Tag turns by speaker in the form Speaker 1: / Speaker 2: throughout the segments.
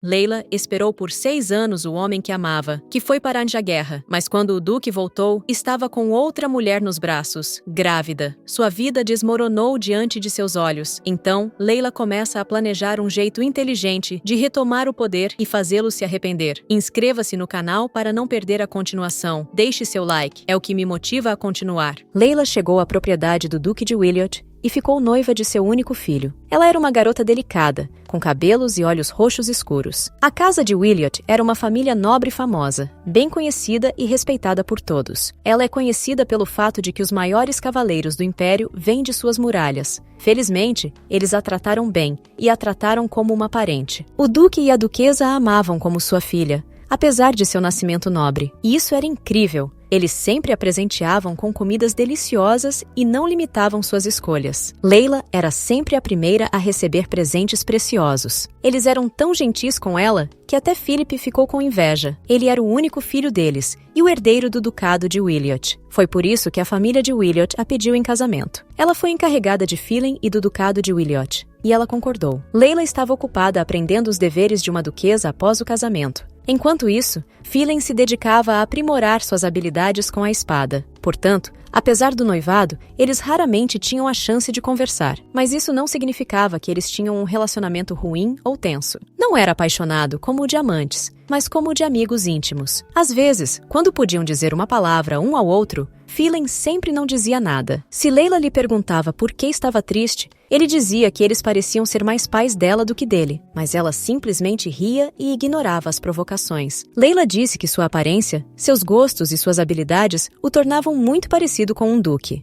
Speaker 1: Leila esperou por 6 anos o homem que amava, que foi para a guerra, mas quando o duque voltou, estava com outra mulher nos braços, grávida. Sua vida desmoronou diante de seus olhos. Então, Leila começa a planejar um jeito inteligente de retomar o poder e fazê-lo se arrepender. Inscreva-se no canal para não perder a continuação. Deixe seu like, é o que me motiva a continuar. Leila chegou à propriedade do Duque de Wiliot e ficou noiva de seu único filho. Ela era uma garota delicada, com cabelos e olhos roxos escuros. A casa de Wiliot era uma família nobre e famosa, bem conhecida e respeitada por todos. Ela é conhecida pelo fato de que os maiores cavaleiros do império vêm de suas muralhas. Felizmente, eles a trataram bem e a trataram como uma parente. O duque e a duquesa a amavam como sua filha, apesar de seu nascimento nobre. E isso era incrível. Eles sempre a presenteavam com comidas deliciosas e não limitavam suas escolhas. Leila era sempre a primeira a receber presentes preciosos. Eles eram tão gentis com ela que até Philip ficou com inveja. Ele era o único filho deles e o herdeiro do ducado de Wiliot. Foi por isso que a família de Wiliot a pediu em casamento. Ela foi encarregada de Philin e do ducado de Wiliot, e ela concordou. Leila estava ocupada aprendendo os deveres de uma duquesa após o casamento. Enquanto isso, Philin se dedicava a aprimorar suas habilidades com a espada. Portanto, apesar do noivado, eles raramente tinham a chance de conversar. Mas isso não significava que eles tinham um relacionamento ruim ou tenso. Não era apaixonado como o de amantes, mas como o de amigos íntimos. Às vezes, quando podiam dizer uma palavra um ao outro, Philin sempre não dizia nada. Se Leila lhe perguntava por que estava triste, ele dizia que eles pareciam ser mais pais dela do que dele, mas ela simplesmente ria e ignorava as provocações. Leila disse que sua aparência, seus gostos e suas habilidades o tornavam muito parecido com um duque.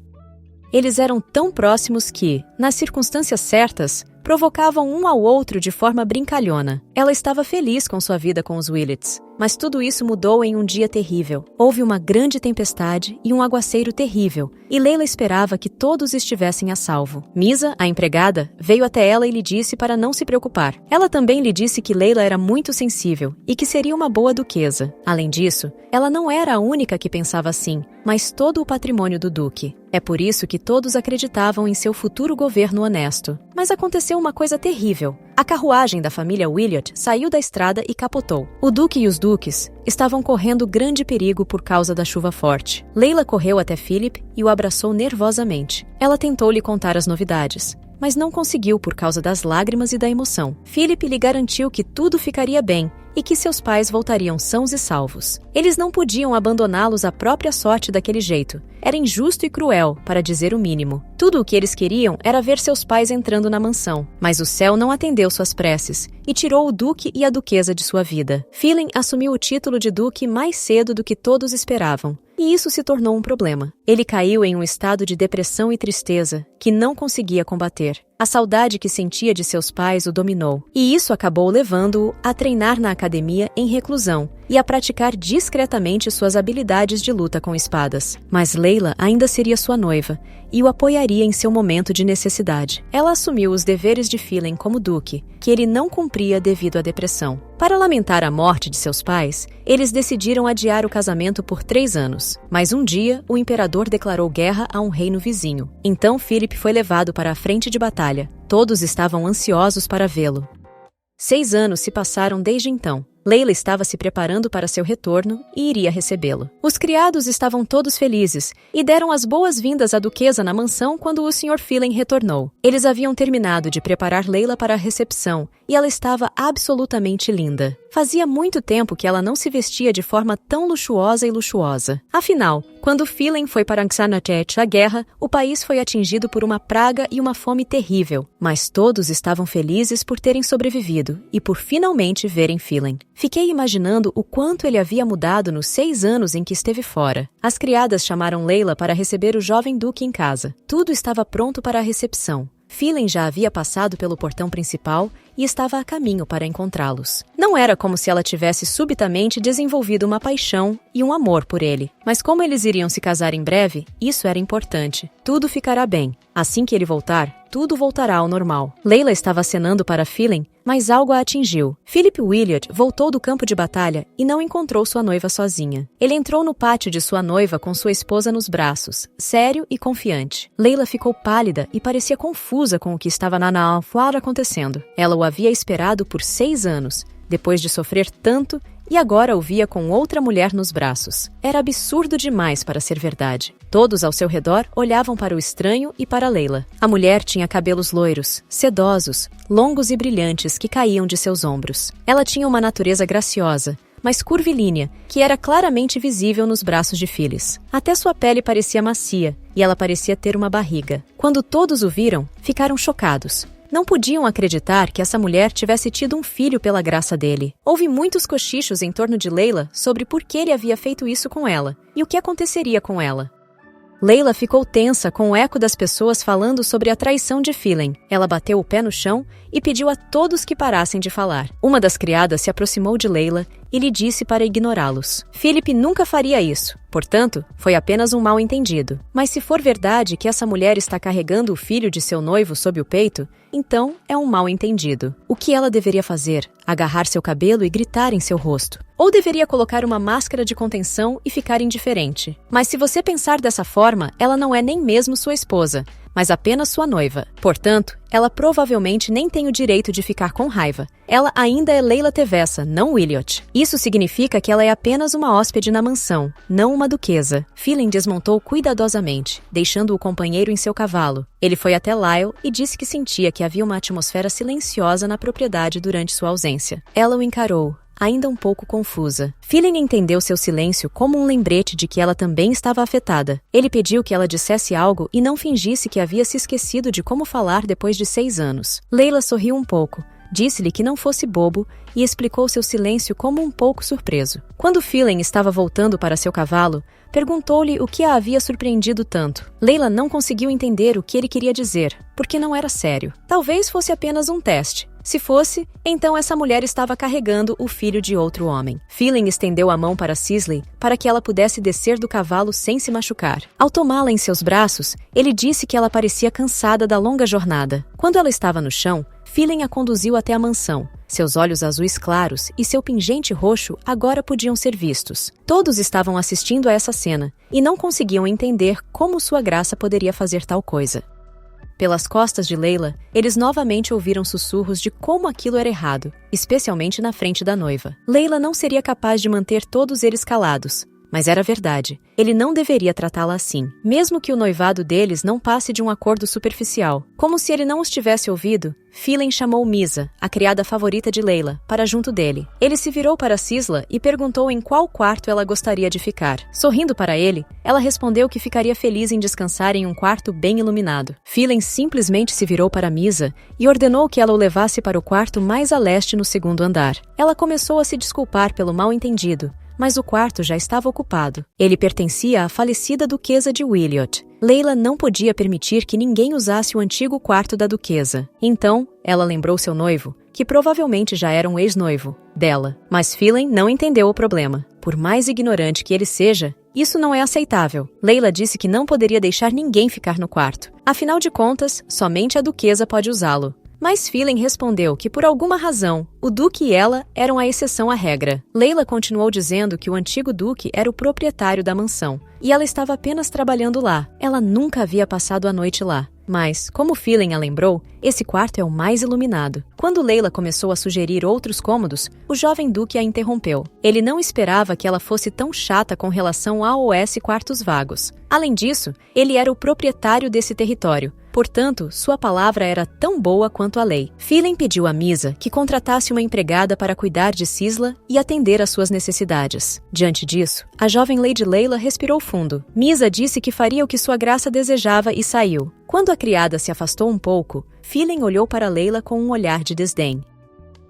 Speaker 1: Eles eram tão próximos que, nas circunstâncias certas, provocavam um ao outro de forma brincalhona. Ela estava feliz com sua vida com os Willits, mas tudo isso mudou em um dia terrível. Houve uma grande tempestade e um aguaceiro terrível, e Leila esperava que todos estivessem a salvo. Misa, a empregada, veio até ela e lhe disse para não se preocupar. Ela também lhe disse que Leila era muito sensível e que seria uma boa duquesa. Além disso, ela não era a única que pensava assim, mas todo o patrimônio do duque. É por isso que todos acreditavam em seu futuro governo honesto. Mas aconteceu uma coisa terrível. A carruagem da família Wiliot saiu da estrada e capotou. O duque e os duques estavam correndo grande perigo por causa da chuva forte. Leila correu até Philip e o abraçou nervosamente. Ela tentou lhe contar as novidades, mas não conseguiu por causa das lágrimas e da emoção. Philip lhe garantiu que tudo ficaria bem e que seus pais voltariam sãos e salvos. Eles não podiam abandoná-los à própria sorte daquele jeito. Era injusto e cruel, para dizer o mínimo. Tudo o que eles queriam era ver seus pais entrando na mansão, mas o céu não atendeu suas preces e tirou o duque e a duquesa de sua vida. Philin assumiu o título de duque mais cedo do que todos esperavam, e isso se tornou um problema. Ele caiu em um estado de depressão e tristeza que não conseguia combater. A saudade que sentia de seus pais o dominou, e isso acabou levando-o a treinar na academia em reclusão e a praticar discretamente suas habilidades de luta com espadas. Mas Leila ainda seria sua noiva e o apoiaria em seu momento de necessidade. Ela assumiu os deveres de Philin como duque, que ele não cumpria devido à depressão. Para lamentar a morte de seus pais, eles decidiram adiar o casamento por 3 anos. Mas um dia, o imperador declarou guerra a um reino vizinho. Então Philip foi levado para a frente de batalha. Todos estavam ansiosos para vê-lo. 6 anos se passaram desde então. Leila estava se preparando para seu retorno e iria recebê-lo. Os criados estavam todos felizes e deram as boas-vindas à duquesa na mansão quando o Sr. Philin retornou. Eles haviam terminado de preparar Leila para a recepção e ela estava absolutamente linda. Fazia muito tempo que ela não se vestia de forma tão luxuosa e luxuosa. Afinal, quando Philin foi para Xanathet, a guerra, o país foi atingido por uma praga e uma fome terrível. Mas todos estavam felizes por terem sobrevivido e por finalmente verem Philin. Fiquei imaginando o quanto ele havia mudado nos 6 anos em que esteve fora. As criadas chamaram Leila para receber o jovem duque em casa. Tudo estava pronto para a recepção. Philin já havia passado pelo portão principal e estava a caminho para encontrá-los. Não era como se ela tivesse subitamente desenvolvido uma paixão e um amor por ele. Mas como eles iriam se casar em breve, isso era importante. Tudo ficará bem. Assim que ele voltar, tudo voltará ao normal. Leila estava acenando para Philin, mas algo a atingiu. Philip Wiliot voltou do campo de batalha e não encontrou sua noiva sozinha. Ele entrou no pátio de sua noiva com sua esposa nos braços, sério e confiante. Leila ficou pálida e parecia confusa com o que estava na acontecendo. Ela o havia esperado por 6 anos, depois de sofrer tanto, e agora o via com outra mulher nos braços. Era absurdo demais para ser verdade. Todos ao seu redor olhavam para o estranho e para Leila. A mulher tinha cabelos loiros, sedosos, longos e brilhantes que caíam de seus ombros. Ela tinha uma natureza graciosa, mas curvilínea, que era claramente visível nos braços de Phyllis. Até sua pele parecia macia, e ela parecia ter uma barriga. Quando todos o viram, ficaram chocados. Não podiam acreditar que essa mulher tivesse tido um filho pela graça dele. Houve muitos cochichos em torno de Leila sobre por que ele havia feito isso com ela, e o que aconteceria com ela. Leila ficou tensa com o eco das pessoas falando sobre a traição de Phelan. Ela bateu o pé no chão e pediu a todos que parassem de falar. Uma das criadas se aproximou de Leila e lhe disse para ignorá-los. Philip nunca faria isso, portanto, foi apenas um mal-entendido. Mas se for verdade que essa mulher está carregando o filho de seu noivo sob o peito, então é um mal-entendido. O que ela deveria fazer? Agarrar seu cabelo e gritar em seu rosto? Ou deveria colocar uma máscara de contenção e ficar indiferente? Mas se você pensar dessa forma, ela não é nem mesmo sua esposa, mas apenas sua noiva. Portanto, ela provavelmente nem tem o direito de ficar com raiva. Ela ainda é Leila Tevessa, não Williot. Isso significa que ela é apenas uma hóspede na mansão, não uma duquesa. Phelan desmontou cuidadosamente, deixando o companheiro em seu cavalo. Ele foi até Lyle e disse que sentia que havia uma atmosfera silenciosa na propriedade durante sua ausência. Ela o encarou, ainda um pouco confusa. Phelan entendeu seu silêncio como um lembrete de que ela também estava afetada. Ele pediu que ela dissesse algo e não fingisse que havia se esquecido de como falar depois de 6 anos. Leila sorriu um pouco, disse-lhe que não fosse bobo e explicou seu silêncio como um pouco surpreso. Quando Phelan estava voltando para seu cavalo, perguntou-lhe o que a havia surpreendido tanto. Leila não conseguiu entender o que ele queria dizer, porque não era sério. Talvez fosse apenas um teste. Se fosse, então essa mulher estava carregando o filho de outro homem. Phelan estendeu a mão para Sisley para que ela pudesse descer do cavalo sem se machucar. Ao tomá-la em seus braços, ele disse que ela parecia cansada da longa jornada. Quando ela estava no chão, Phelan a conduziu até a mansão. Seus olhos azuis claros e seu pingente roxo agora podiam ser vistos. Todos estavam assistindo a essa cena e não conseguiam entender como sua graça poderia fazer tal coisa. Pelas costas de Leila, eles novamente ouviram sussurros de como aquilo era errado, especialmente na frente da noiva. Leila não seria capaz de manter todos eles calados, mas era verdade. Ele não deveria tratá-la assim, mesmo que o noivado deles não passe de um acordo superficial. Como se ele não os tivesse ouvido, Phelan chamou Misa, a criada favorita de Leila, para junto dele. Ele se virou para Sisla e perguntou em qual quarto ela gostaria de ficar. Sorrindo para ele, ela respondeu que ficaria feliz em descansar em um quarto bem iluminado. Phelan simplesmente se virou para Misa e ordenou que ela o levasse para o quarto mais a leste no 2º andar. Ela começou a se desculpar pelo mal-entendido, mas o quarto já estava ocupado. Ele pertencia à falecida duquesa de Williot. Leila não podia permitir que ninguém usasse o antigo quarto da duquesa. Então, ela lembrou seu noivo, que provavelmente já era um ex-noivo dela. Mas Phelan não entendeu o problema. Por mais ignorante que ele seja, isso não é aceitável. Leila disse que não poderia deixar ninguém ficar no quarto. Afinal de contas, somente a duquesa pode usá-lo. Mas Phelan respondeu que, por alguma razão, o duque e ela eram a exceção à regra. Leila continuou dizendo que o antigo duque era o proprietário da mansão, e ela estava apenas trabalhando lá. Ela nunca havia passado a noite lá. Mas, como Phelan a lembrou, esse quarto é o mais iluminado. Quando Leila começou a sugerir outros cômodos, o jovem duque a interrompeu. Ele não esperava que ela fosse tão chata com relação a OS quartos vagos. Além disso, ele era o proprietário desse território. Portanto, sua palavra era tão boa quanto a lei. Phelan pediu a Misa que contratasse uma empregada para cuidar de Sisla e atender às suas necessidades. Diante disso, a jovem Lady Leila respirou fundo. Misa disse que faria o que sua graça desejava e saiu. Quando a criada se afastou um pouco, Phelan olhou para Leila com um olhar de desdém.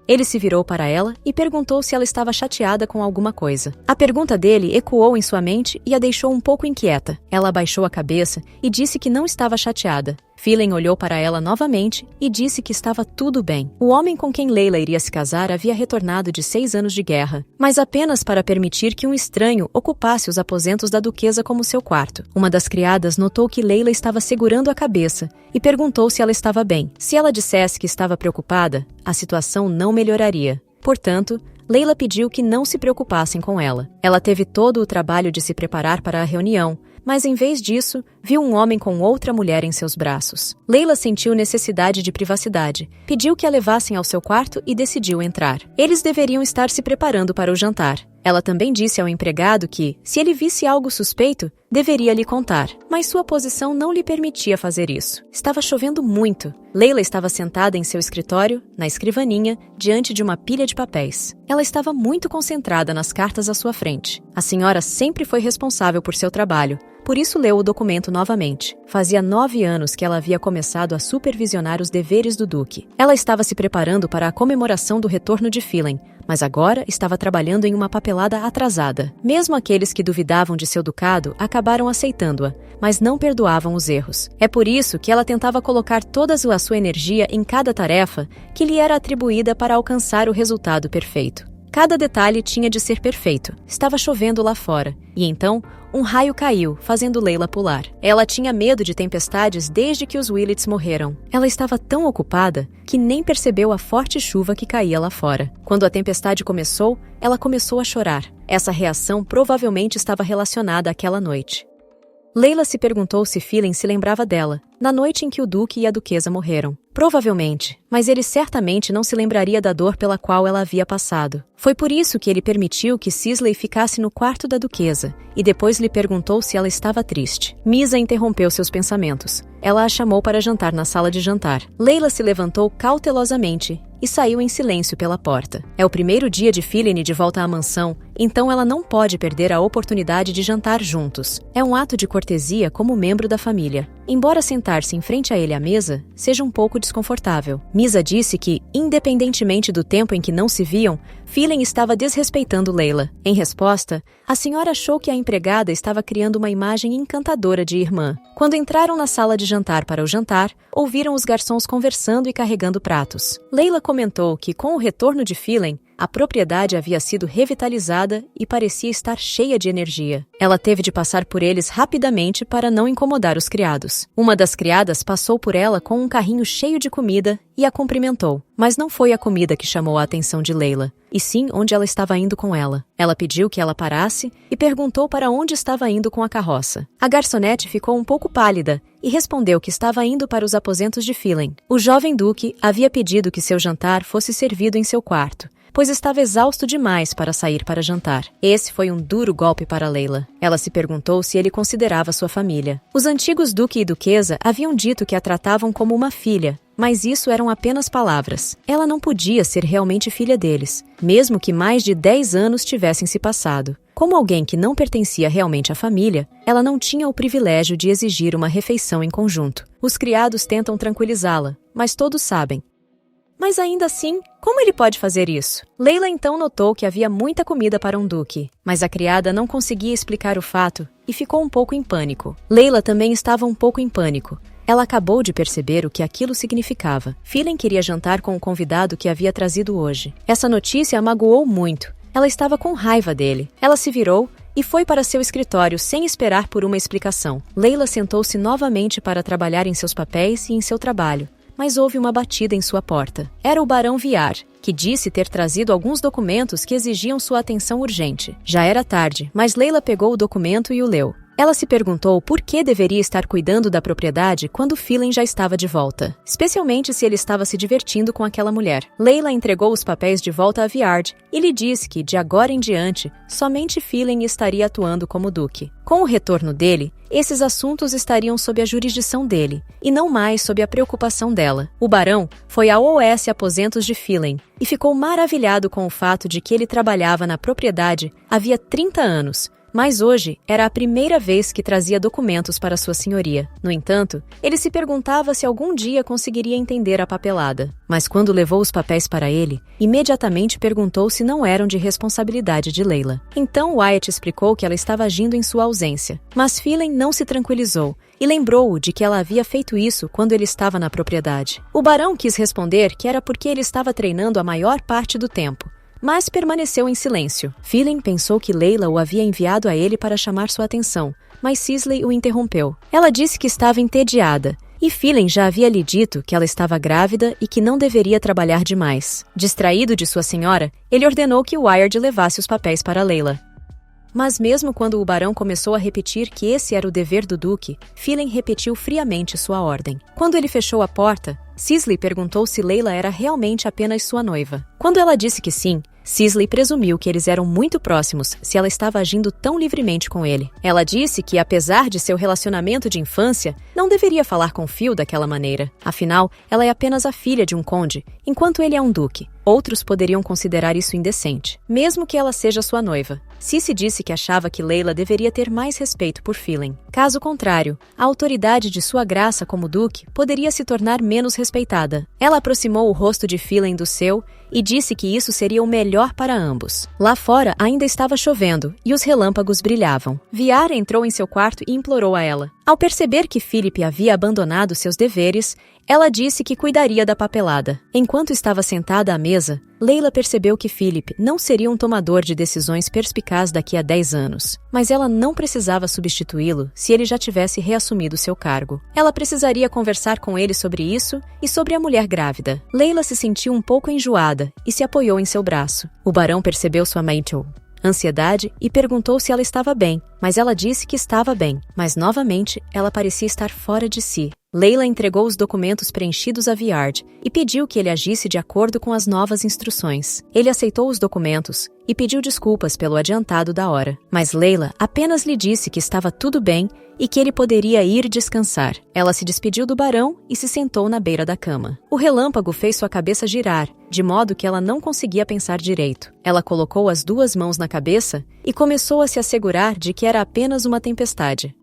Speaker 1: Ele se virou para ela e perguntou se ela estava chateada com alguma coisa. A pergunta dele ecoou em sua mente e a deixou um pouco inquieta. Ela abaixou a cabeça e disse que não estava chateada. Phelan olhou para ela novamente e disse que estava tudo bem. O homem com quem Leila iria se casar havia retornado de 6 anos de guerra, mas apenas para permitir que um estranho ocupasse os aposentos da duquesa como seu quarto. Uma das criadas notou que Leila estava segurando a cabeça e perguntou se ela estava bem. Se ela dissesse que estava preocupada, a situação não melhoraria. Portanto, Leila pediu que não se preocupassem com ela. Ela teve todo o trabalho de se preparar para a reunião, mas em vez disso, viu um homem com outra mulher em seus braços. Leila sentiu necessidade de privacidade, pediu que a levassem ao seu quarto e decidiu entrar. Eles deveriam estar se preparando para o jantar. Ela também disse ao empregado que, se ele visse algo suspeito, deveria lhe contar, mas sua posição não lhe permitia fazer isso. Estava chovendo muito. Leila estava sentada em seu escritório, na escrivaninha, diante de uma pilha de papéis. Ela estava muito concentrada nas cartas à sua frente. A senhora sempre foi responsável por seu trabalho, por isso leu o documento novamente. Fazia 9 anos que ela havia começado a supervisionar os deveres do Duque. Ela estava se preparando para a comemoração do retorno de Phelan, mas agora estava trabalhando em uma papelada atrasada. Mesmo aqueles que duvidavam de seu ducado acabaram aceitando-a, mas não perdoavam os erros. É por isso que ela tentava colocar toda a sua energia em cada tarefa que lhe era atribuída para alcançar o resultado perfeito. Cada detalhe tinha de ser perfeito. Estava chovendo lá fora, e então um raio caiu, fazendo Leila pular. Ela tinha medo de tempestades desde que os Willits morreram. Ela estava tão ocupada que nem percebeu a forte chuva que caía lá fora. Quando a tempestade começou, ela começou a chorar. Essa reação provavelmente estava relacionada àquela noite. Leila se perguntou se Phelan se lembrava dela, na noite em que o Duque e a Duquesa morreram. Provavelmente, mas ele certamente não se lembraria da dor pela qual ela havia passado. Foi por isso que ele permitiu que Sisley ficasse no quarto da Duquesa, e depois lhe perguntou se ela estava triste. Misa interrompeu seus pensamentos. Ela a chamou para jantar na sala de jantar. Leila se levantou cautelosamente e saiu em silêncio pela porta. É o primeiro dia de Phelan de volta à mansão, então ela não pode perder a oportunidade de jantar juntos. É um ato de cortesia como membro da família. Embora sentar-se em frente a ele à mesa seja um pouco desconfortável. Misa disse que, independentemente do tempo em que não se viam, Phelan estava desrespeitando Leila. Em resposta, a senhora achou que a empregada estava criando uma imagem encantadora de irmã. Quando entraram na sala de jantar para o jantar, ouviram os garçons conversando e carregando pratos. Leila comentou que, com o retorno de Phelan, a propriedade havia sido revitalizada e parecia estar cheia de energia. Ela teve de passar por eles rapidamente para não incomodar os criados. Uma das criadas passou por ela com um carrinho cheio de comida e a cumprimentou. Mas não foi a comida que chamou a atenção de Leila, e sim onde ela estava indo com ela. Ela pediu que ela parasse e perguntou para onde estava indo com a carroça. A garçonete ficou um pouco pálida e respondeu que estava indo para os aposentos de Phelan. O jovem duque havia pedido que seu jantar fosse servido em seu quarto, pois estava exausto demais para sair para jantar. Esse foi um duro golpe para Leila. Ela se perguntou se ele considerava sua família. Os antigos duque e duquesa haviam dito que a tratavam como uma filha, mas isso eram apenas palavras. Ela não podia ser realmente filha deles, mesmo que mais de 10 anos tivessem se passado. Como alguém que não pertencia realmente à família, ela não tinha o privilégio de exigir uma refeição em conjunto. Os criados tentam tranquilizá-la, mas todos sabem. Mas ainda assim, como ele pode fazer isso? Leila então notou que havia muita comida para um duque, mas a criada não conseguia explicar o fato e ficou um pouco em pânico. Leila também estava um pouco em pânico. Ela acabou de perceber o que aquilo significava. Phelan queria jantar com o convidado que havia trazido hoje. Essa notícia a magoou muito. Ela estava com raiva dele. Ela se virou e foi para seu escritório sem esperar por uma explicação. Leila sentou-se novamente para trabalhar em seus papéis e em seu trabalho. Mas houve uma batida em sua porta. Era o barão Viard, que disse ter trazido alguns documentos que exigiam sua atenção urgente. Já era tarde, mas Leila pegou o documento e o leu. Ela se perguntou por que deveria estar cuidando da propriedade quando Phelan já estava de volta, especialmente se ele estava se divertindo com aquela mulher. Leila entregou os papéis de volta a Viard e lhe disse que, de agora em diante, somente Phelan estaria atuando como duque. Com o retorno dele, esses assuntos estariam sob a jurisdição dele, e não mais sob a preocupação dela. O barão foi ao OS Aposentos de Phelan e ficou maravilhado com o fato de que ele trabalhava na propriedade havia 30 anos, mas hoje era a primeira vez que trazia documentos para sua senhoria. No entanto, ele se perguntava se algum dia conseguiria entender a papelada. Mas quando levou os papéis para ele, imediatamente perguntou se não eram de responsabilidade de Leila. Então Wyatt explicou que ela estava agindo em sua ausência. Mas Phelan não se tranquilizou e lembrou-o de que ela havia feito isso quando ele estava na propriedade. O barão quis responder que era porque ele estava treinando a maior parte do tempo, mas permaneceu em silêncio. Phelan pensou que Leila o havia enviado a ele para chamar sua atenção, mas Sisley o interrompeu. Ela disse que estava entediada, e Phelan já havia lhe dito que ela estava grávida e que não deveria trabalhar demais. Distraído de sua senhora, ele ordenou que Wyatt levasse os papéis para Leila. Mas mesmo quando o barão começou a repetir que esse era o dever do duque, Phelim repetiu friamente sua ordem. Quando ele fechou a porta, Cicely perguntou se Layla era realmente apenas sua noiva. Quando ela disse que sim, Cicely presumiu que eles eram muito próximos se ela estava agindo tão livremente com ele. Ela disse que, apesar de seu relacionamento de infância, não deveria falar com Phil daquela maneira. Afinal, ela é apenas a filha de um conde, enquanto ele é um duque. Outros poderiam considerar isso indecente, mesmo que ela seja sua noiva. Cici disse que achava que Layla deveria ter mais respeito por Phelim. Caso contrário, a autoridade de sua graça como duque poderia se tornar menos respeitada. Ela aproximou o rosto de Phelim do seu e disse que isso seria o melhor para ambos. Lá fora ainda estava chovendo e os relâmpagos brilhavam. Viara entrou em seu quarto e implorou a ela. Ao perceber que Philip havia abandonado seus deveres, ela disse que cuidaria da papelada. Enquanto estava sentada à mesa, Layla percebeu que Philip não seria um tomador de decisões perspicaz daqui a 10 anos, mas ela não precisava substituí-lo se ele já tivesse reassumido seu cargo. Ela precisaria conversar com ele sobre isso e sobre a mulher grávida. Layla se sentiu um pouco enjoada e se apoiou em seu braço. O barão percebeu sua ansiedade e perguntou se ela estava bem, mas ela disse que estava bem, mas novamente ela parecia estar fora de si. Layla entregou os documentos preenchidos a Viard e pediu que ele agisse de acordo com as novas instruções. Ele aceitou os documentos e pediu desculpas pelo adiantado da hora, mas Layla apenas lhe disse que estava tudo bem e que ele poderia ir descansar. Ela se despediu do barão e se sentou na beira da cama. O relâmpago fez sua cabeça girar, de modo que ela não conseguia pensar direito. Ela colocou as duas mãos na cabeça e começou a se assegurar de que era apenas uma tempestade.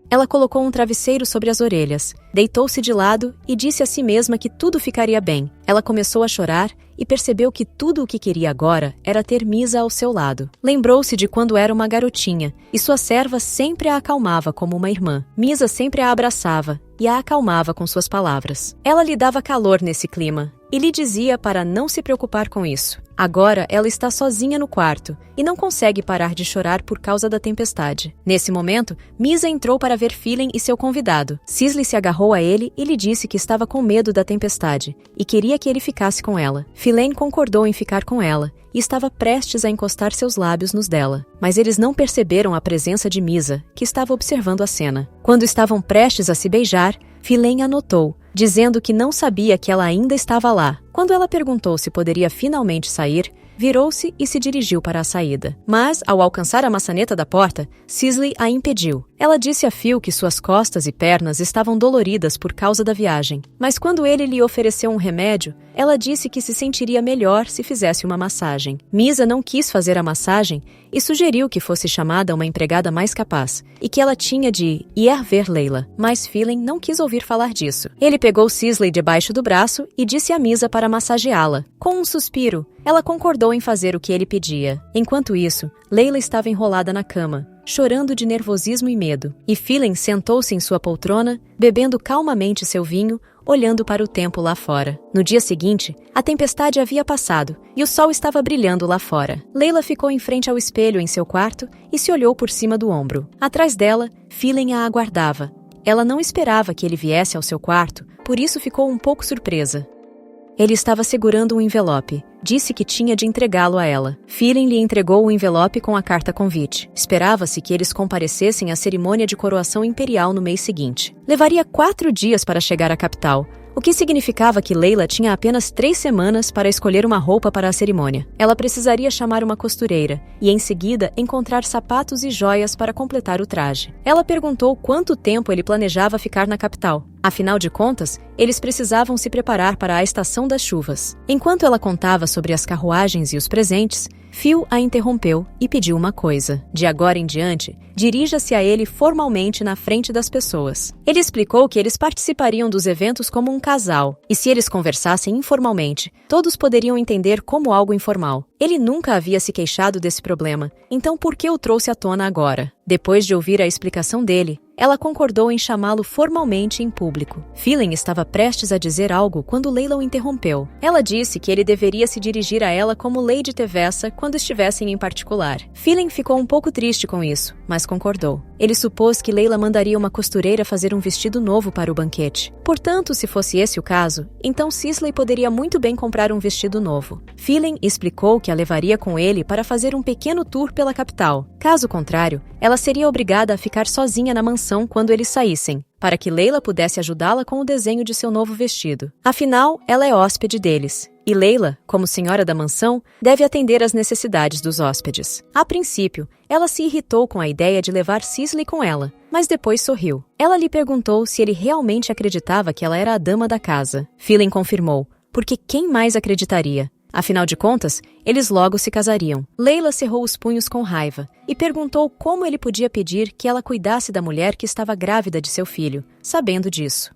Speaker 1: Ela colocou um travesseiro sobre as orelhas, deitou-se de lado e disse a si mesma que tudo ficaria bem. Ela começou a chorar e percebeu que tudo o que queria agora era ter Misa ao seu lado. Lembrou-se de quando era uma garotinha e sua serva sempre a acalmava como uma irmã. Misa sempre a abraçava e a acalmava com suas palavras. Ela lhe dava calor nesse clima e lhe dizia para não se preocupar com isso. Agora ela está sozinha no quarto e não consegue parar de chorar por causa da tempestade. Nesse momento, Misa entrou para ver Phelim e seu convidado. Cicely se agarrou a ele e lhe disse que estava com medo da tempestade e queria que ele ficasse com ela. Phelim concordou em ficar com ela e estava prestes a encostar seus lábios nos dela. Mas eles não perceberam a presença de Misa, que estava observando a cena. Quando estavam prestes a se beijar, Phelim a notou, dizendo que não sabia que ela ainda estava lá. Quando ela perguntou se poderia finalmente sair, virou-se e se dirigiu para a saída. Mas, ao alcançar a maçaneta da porta, Cicely a impediu. Ela disse a Phil que suas costas e pernas estavam doloridas por causa da viagem. Mas quando ele lhe ofereceu um remédio, ela disse que se sentiria melhor se fizesse uma massagem. Misa não quis fazer a massagem e sugeriu que fosse chamada uma empregada mais capaz e que ela tinha de ir ver Layla. Mas Phelim não quis ouvir falar disso. Ele pegou Cicely debaixo do braço e disse a Misa para massageá-la. Com um suspiro, ela concordou em fazer o que ele pedia. Enquanto isso, Layla estava enrolada na cama, chorando de nervosismo e medo. E Phelim sentou-se em sua poltrona, bebendo calmamente seu vinho, olhando para o tempo lá fora. No dia seguinte, a tempestade havia passado e o sol estava brilhando lá fora. Layla ficou em frente ao espelho em seu quarto e se olhou por cima do ombro. Atrás dela, Phelim a aguardava. Ela não esperava que ele viesse ao seu quarto, por isso ficou um pouco surpresa. Ele estava segurando um envelope. Disse que tinha de entregá-lo a ela. Phelim lhe entregou o envelope com a carta convite. Esperava-se que eles comparecessem à cerimônia de coroação imperial no mês seguinte. Levaria 4 dias para chegar à capital, o que significava que Layla tinha apenas 3 semanas para escolher uma roupa para a cerimônia. Ela precisaria chamar uma costureira e, em seguida, encontrar sapatos e joias para completar o traje. Ela perguntou quanto tempo ele planejava ficar na capital. Afinal de contas, eles precisavam se preparar para a estação das chuvas. Enquanto ela contava sobre as carruagens e os presentes, Phil a interrompeu e pediu uma coisa. De agora em diante, dirija-se a ele formalmente na frente das pessoas. Ele explicou que eles participariam dos eventos como um casal, e se eles conversassem informalmente, todos poderiam entender como algo informal. Ele nunca havia se queixado desse problema, então por que o trouxe à tona agora? Depois de ouvir a explicação dele, ela concordou em chamá-lo formalmente em público. Phelim estava prestes a dizer algo quando Layla o interrompeu. Ela disse que ele deveria se dirigir a ela como Lady Tevessa quando estivessem em particular. Phelim ficou um pouco triste com isso, mas concordou. Ele supôs que Leila mandaria uma costureira fazer um vestido novo para o banquete. Portanto, se fosse esse o caso, então Sisley poderia muito bem comprar um vestido novo. Phelan explicou que a levaria com ele para fazer um pequeno tour pela capital. Caso contrário, ela seria obrigada a ficar sozinha na mansão quando eles saíssem, para que Leila pudesse ajudá-la com o desenho de seu novo vestido. Afinal, ela é hóspede deles. E Leila, como senhora da mansão, deve atender às necessidades dos hóspedes. A princípio, ela se irritou com a ideia de levar Sisley com ela, mas depois sorriu. Ela lhe perguntou se ele realmente acreditava que ela era a dama da casa. Phelan confirmou, porque quem mais acreditaria? Afinal de contas, eles logo se casariam. Leila cerrou os punhos com raiva e perguntou como ele podia pedir que ela cuidasse da mulher que estava grávida de seu filho, sabendo disso.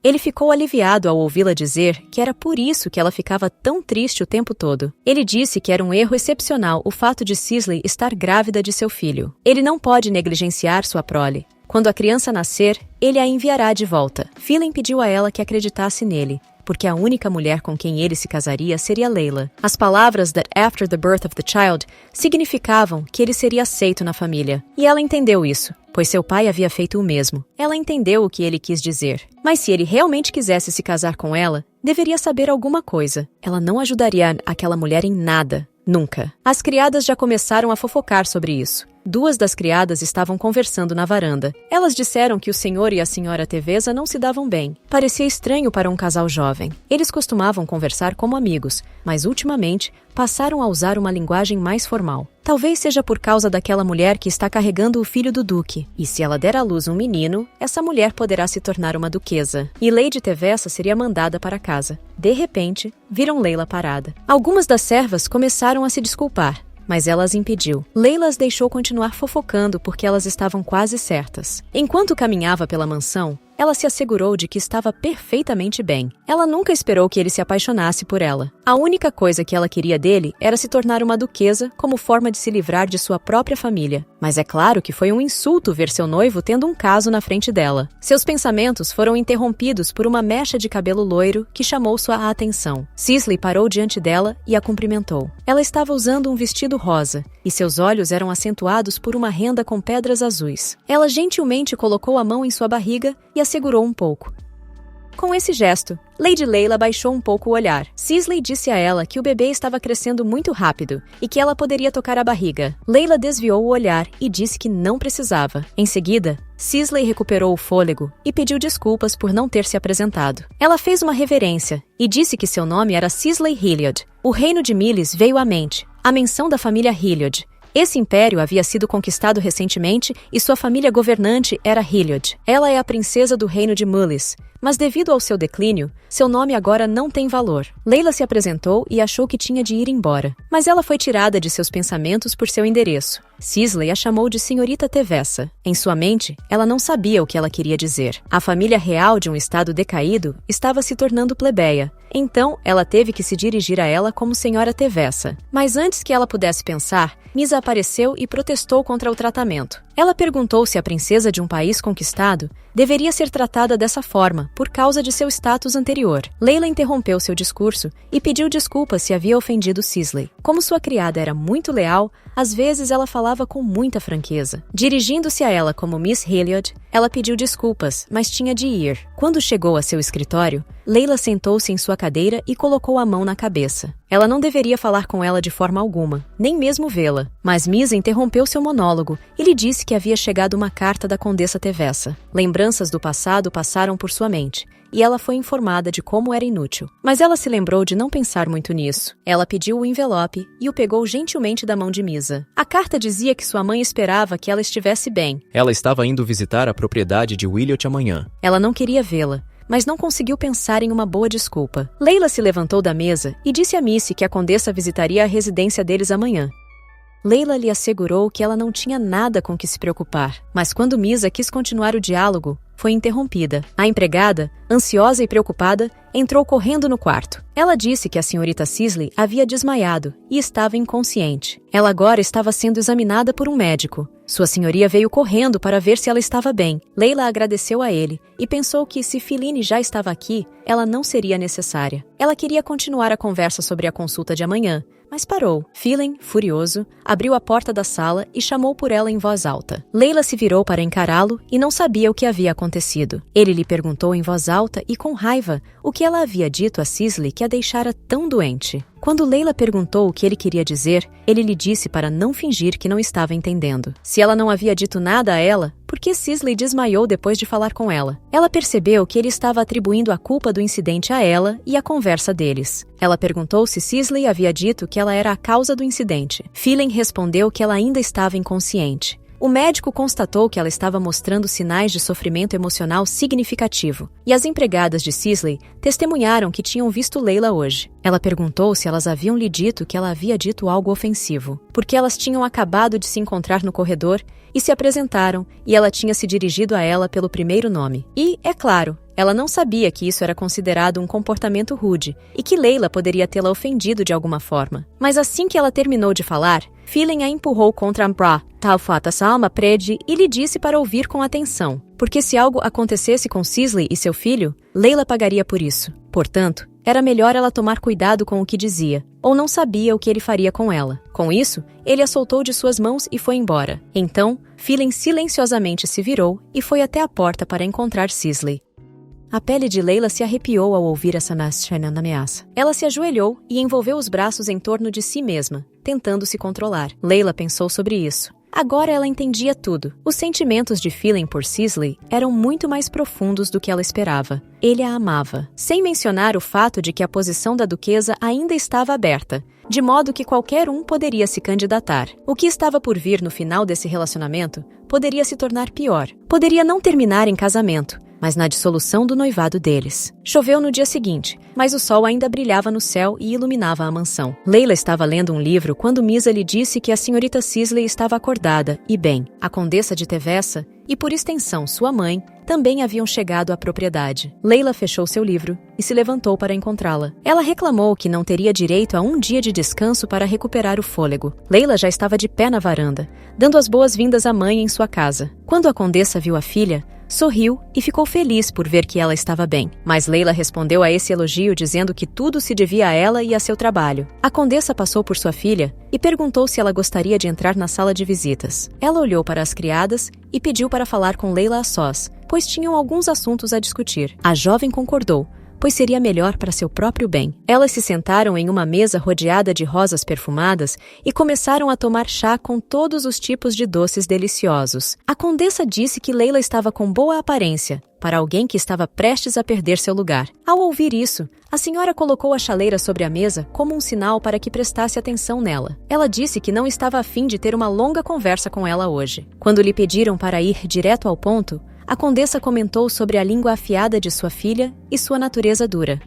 Speaker 1: Ele ficou aliviado ao ouvi-la dizer que era por isso que ela ficava tão triste o tempo todo. Ele disse que era um erro excepcional o fato de Sisley estar grávida de seu filho. Ele não pode negligenciar sua prole. Quando a criança nascer, ele a enviará de volta. Phelan pediu a ela que acreditasse nele, porque a única mulher com quem ele se casaria seria Leila. As palavras that after the birth of the child significavam que ele seria aceito na família. E ela entendeu isso, pois seu pai havia feito o mesmo. Ela entendeu o que ele quis dizer. Mas se ele realmente quisesse se casar com ela, deveria saber alguma coisa. Ela não ajudaria aquela mulher em nada. Nunca. As criadas já começaram a fofocar sobre isso. 2 das criadas estavam conversando na varanda. Elas disseram que o senhor e a senhora Teveza não se davam bem. Parecia estranho para um casal jovem. Eles costumavam conversar como amigos, mas ultimamente passaram a usar uma linguagem mais formal. Talvez seja por causa daquela mulher que está carregando o filho do duque. E se ela der à luz um menino, essa mulher poderá se tornar uma duquesa. E Lady Tevessa seria mandada para casa. De repente, viram Leila parada. Algumas das servas começaram a se desculpar, mas ela as impediu. Leila as deixou continuar fofocando porque elas estavam quase certas. Enquanto caminhava pela mansão, ela se assegurou de que estava perfeitamente bem. Ela nunca esperou que ele se apaixonasse por ela. A única coisa que ela queria dele era se tornar uma duquesa como forma de se livrar de sua própria família. Mas é claro que foi um insulto ver seu noivo tendo um caso na frente dela. Seus pensamentos foram interrompidos por uma mecha de cabelo loiro que chamou sua atenção. Sisley parou diante dela e a cumprimentou. Ela estava usando um vestido rosa e seus olhos eram acentuados por uma renda com pedras azuis. Ela gentilmente colocou a mão em sua barriga e a segurou um pouco. Com esse gesto, Lady Leila baixou um pouco o olhar. Sisley disse a ela que o bebê estava crescendo muito rápido e que ela poderia tocar a barriga. Leila desviou o olhar e disse que não precisava. Em seguida, Sisley recuperou o fôlego e pediu desculpas por não ter se apresentado. Ela fez uma reverência e disse que seu nome era Sisley Hilliard. O reino de Miles veio à mente, a menção da família Hilliard. Esse império havia sido conquistado recentemente e sua família governante era Hilliard. Ela é a princesa do reino de Mullis, mas devido ao seu declínio, seu nome agora não tem valor. Leila se apresentou e achou que tinha de ir embora, mas ela foi tirada de seus pensamentos por seu endereço. Sisley a chamou de senhorita Tevessa. Em sua mente, ela não sabia o que ela queria dizer. A família real de um estado decaído estava se tornando plebeia. Então, ela teve que se dirigir a ela como senhora Tevessa. Mas antes que ela pudesse pensar, Misa apareceu e protestou contra o tratamento. Ela perguntou se a princesa de um país conquistado deveria ser tratada dessa forma por causa de seu status anterior. Leila interrompeu seu discurso e pediu desculpas se havia ofendido Sisley. Como sua criada era muito leal, às vezes ela falava com muita franqueza. Dirigindo-se a ela como Miss Hilliard, ela pediu desculpas, mas tinha de ir. Quando chegou a seu escritório, Leila sentou-se em sua cadeira e colocou a mão na cabeça. Ela não deveria falar com ela de forma alguma, nem mesmo vê-la. Mas Misa interrompeu seu monólogo e lhe disse que havia chegado uma carta da Condessa Tevessa. Lembranças do passado passaram por sua mente, e ela foi informada de como era inútil. Mas ela se lembrou de não pensar muito nisso. Ela pediu o envelope e o pegou gentilmente da mão de Misa. A carta dizia que sua mãe esperava que ela estivesse bem.
Speaker 2: Ela estava indo visitar a propriedade de Williot amanhã.
Speaker 1: Ela não queria vê-la, mas não conseguiu pensar em uma boa desculpa. Leila se levantou da mesa e disse a Missy que a condessa visitaria a residência deles amanhã. Leila lhe assegurou que ela não tinha nada com que se preocupar, mas quando Misa quis continuar o diálogo, foi interrompida. A empregada, ansiosa e preocupada, entrou correndo no quarto. Ela disse que a senhorita Sisley havia desmaiado e estava inconsciente. Ela agora estava sendo examinada por um médico. Sua senhoria veio correndo para ver se ela estava bem. Leila agradeceu a ele e pensou que, se Philine já estava aqui, ela não seria necessária. Ela queria continuar a conversa sobre a consulta de amanhã, mas parou. Phelan, furioso, abriu a porta da sala e chamou por ela em voz alta. Layla se virou para encará-lo e não sabia o que havia acontecido. Ele lhe perguntou em voz alta e com raiva o que ela havia dito a Sisley que a deixara tão doente. Quando Layla perguntou o que ele queria dizer, ele lhe disse para não fingir que não estava entendendo. Se ela não havia dito nada a ela, por que Sisley desmaiou depois de falar com ela? Ela percebeu que ele estava atribuindo a culpa do incidente a ela e à conversa deles. Ela perguntou se Sisley havia dito que ela era a causa do incidente. Phelan respondeu que ela ainda estava inconsciente. O médico constatou que ela estava mostrando sinais de sofrimento emocional significativo, e as empregadas de Sisley testemunharam que tinham visto Layla hoje. Ela perguntou se elas haviam lhe dito que ela havia dito algo ofensivo, porque elas tinham acabado de se encontrar no corredor e se apresentaram, e ela tinha se dirigido a ela pelo primeiro nome. E, é claro, ela não sabia que isso era considerado um comportamento rude e que Layla poderia tê-la ofendido de alguma forma. Mas assim que ela terminou de falar, Phelan a empurrou contra Ambra, Talfata Salma Predi, e lhe disse para ouvir com atenção, porque se algo acontecesse com Sisley e seu filho, Layla pagaria por isso. Portanto, era melhor ela tomar cuidado com o que dizia, ou não sabia o que ele faria com ela. Com isso, ele a soltou de suas mãos e foi embora. Então, Phelan silenciosamente se virou e foi até a porta para encontrar Sisley. A pele de Layla se arrepiou ao ouvir essa ameaça. Ela se ajoelhou e envolveu os braços em torno de si mesma, tentando se controlar. Layla pensou sobre isso. Agora ela entendia tudo. Os sentimentos de Phelan por Sisley eram muito mais profundos do que ela esperava. Ele a amava, sem mencionar o fato de que a posição da duquesa ainda estava aberta, de modo que qualquer um poderia se candidatar. O que estava por vir no final desse relacionamento poderia se tornar pior. Poderia não terminar em casamento, mas na dissolução do noivado deles. Choveu no dia seguinte, mas o sol ainda brilhava no céu e iluminava a mansão. Layla estava lendo um livro quando Misa lhe disse que a senhorita Sisley estava acordada e bem. A condessa de Tevessa e, por extensão, sua mãe, também haviam chegado à propriedade. Layla fechou seu livro e se levantou para encontrá-la. Ela reclamou que não teria direito a um dia de descanso para recuperar o fôlego. Layla já estava de pé na varanda, dando as boas-vindas à mãe em sua casa. Quando a condessa viu a filha, sorriu e ficou feliz por ver que ela estava bem. Mas Layla respondeu a esse elogio dizendo que tudo se devia a ela e a seu trabalho. A condessa passou por sua filha e perguntou se ela gostaria de entrar na sala de visitas. Ela olhou para as criadas e pediu para falar com Layla a sós, pois tinham alguns assuntos a discutir. A jovem concordou, pois seria melhor para seu próprio bem. Elas se sentaram em uma mesa rodeada de rosas perfumadas e começaram a tomar chá com todos os tipos de doces deliciosos. A condessa disse que Layla estava com boa aparência, para alguém que estava prestes a perder seu lugar. Ao ouvir isso, a senhora colocou a chaleira sobre a mesa como um sinal para que prestasse atenção nela. Ela disse que não estava a fim de ter uma longa conversa com ela hoje. Quando lhe pediram para ir direto ao ponto, a condessa comentou sobre a língua afiada de sua filha e sua natureza dura.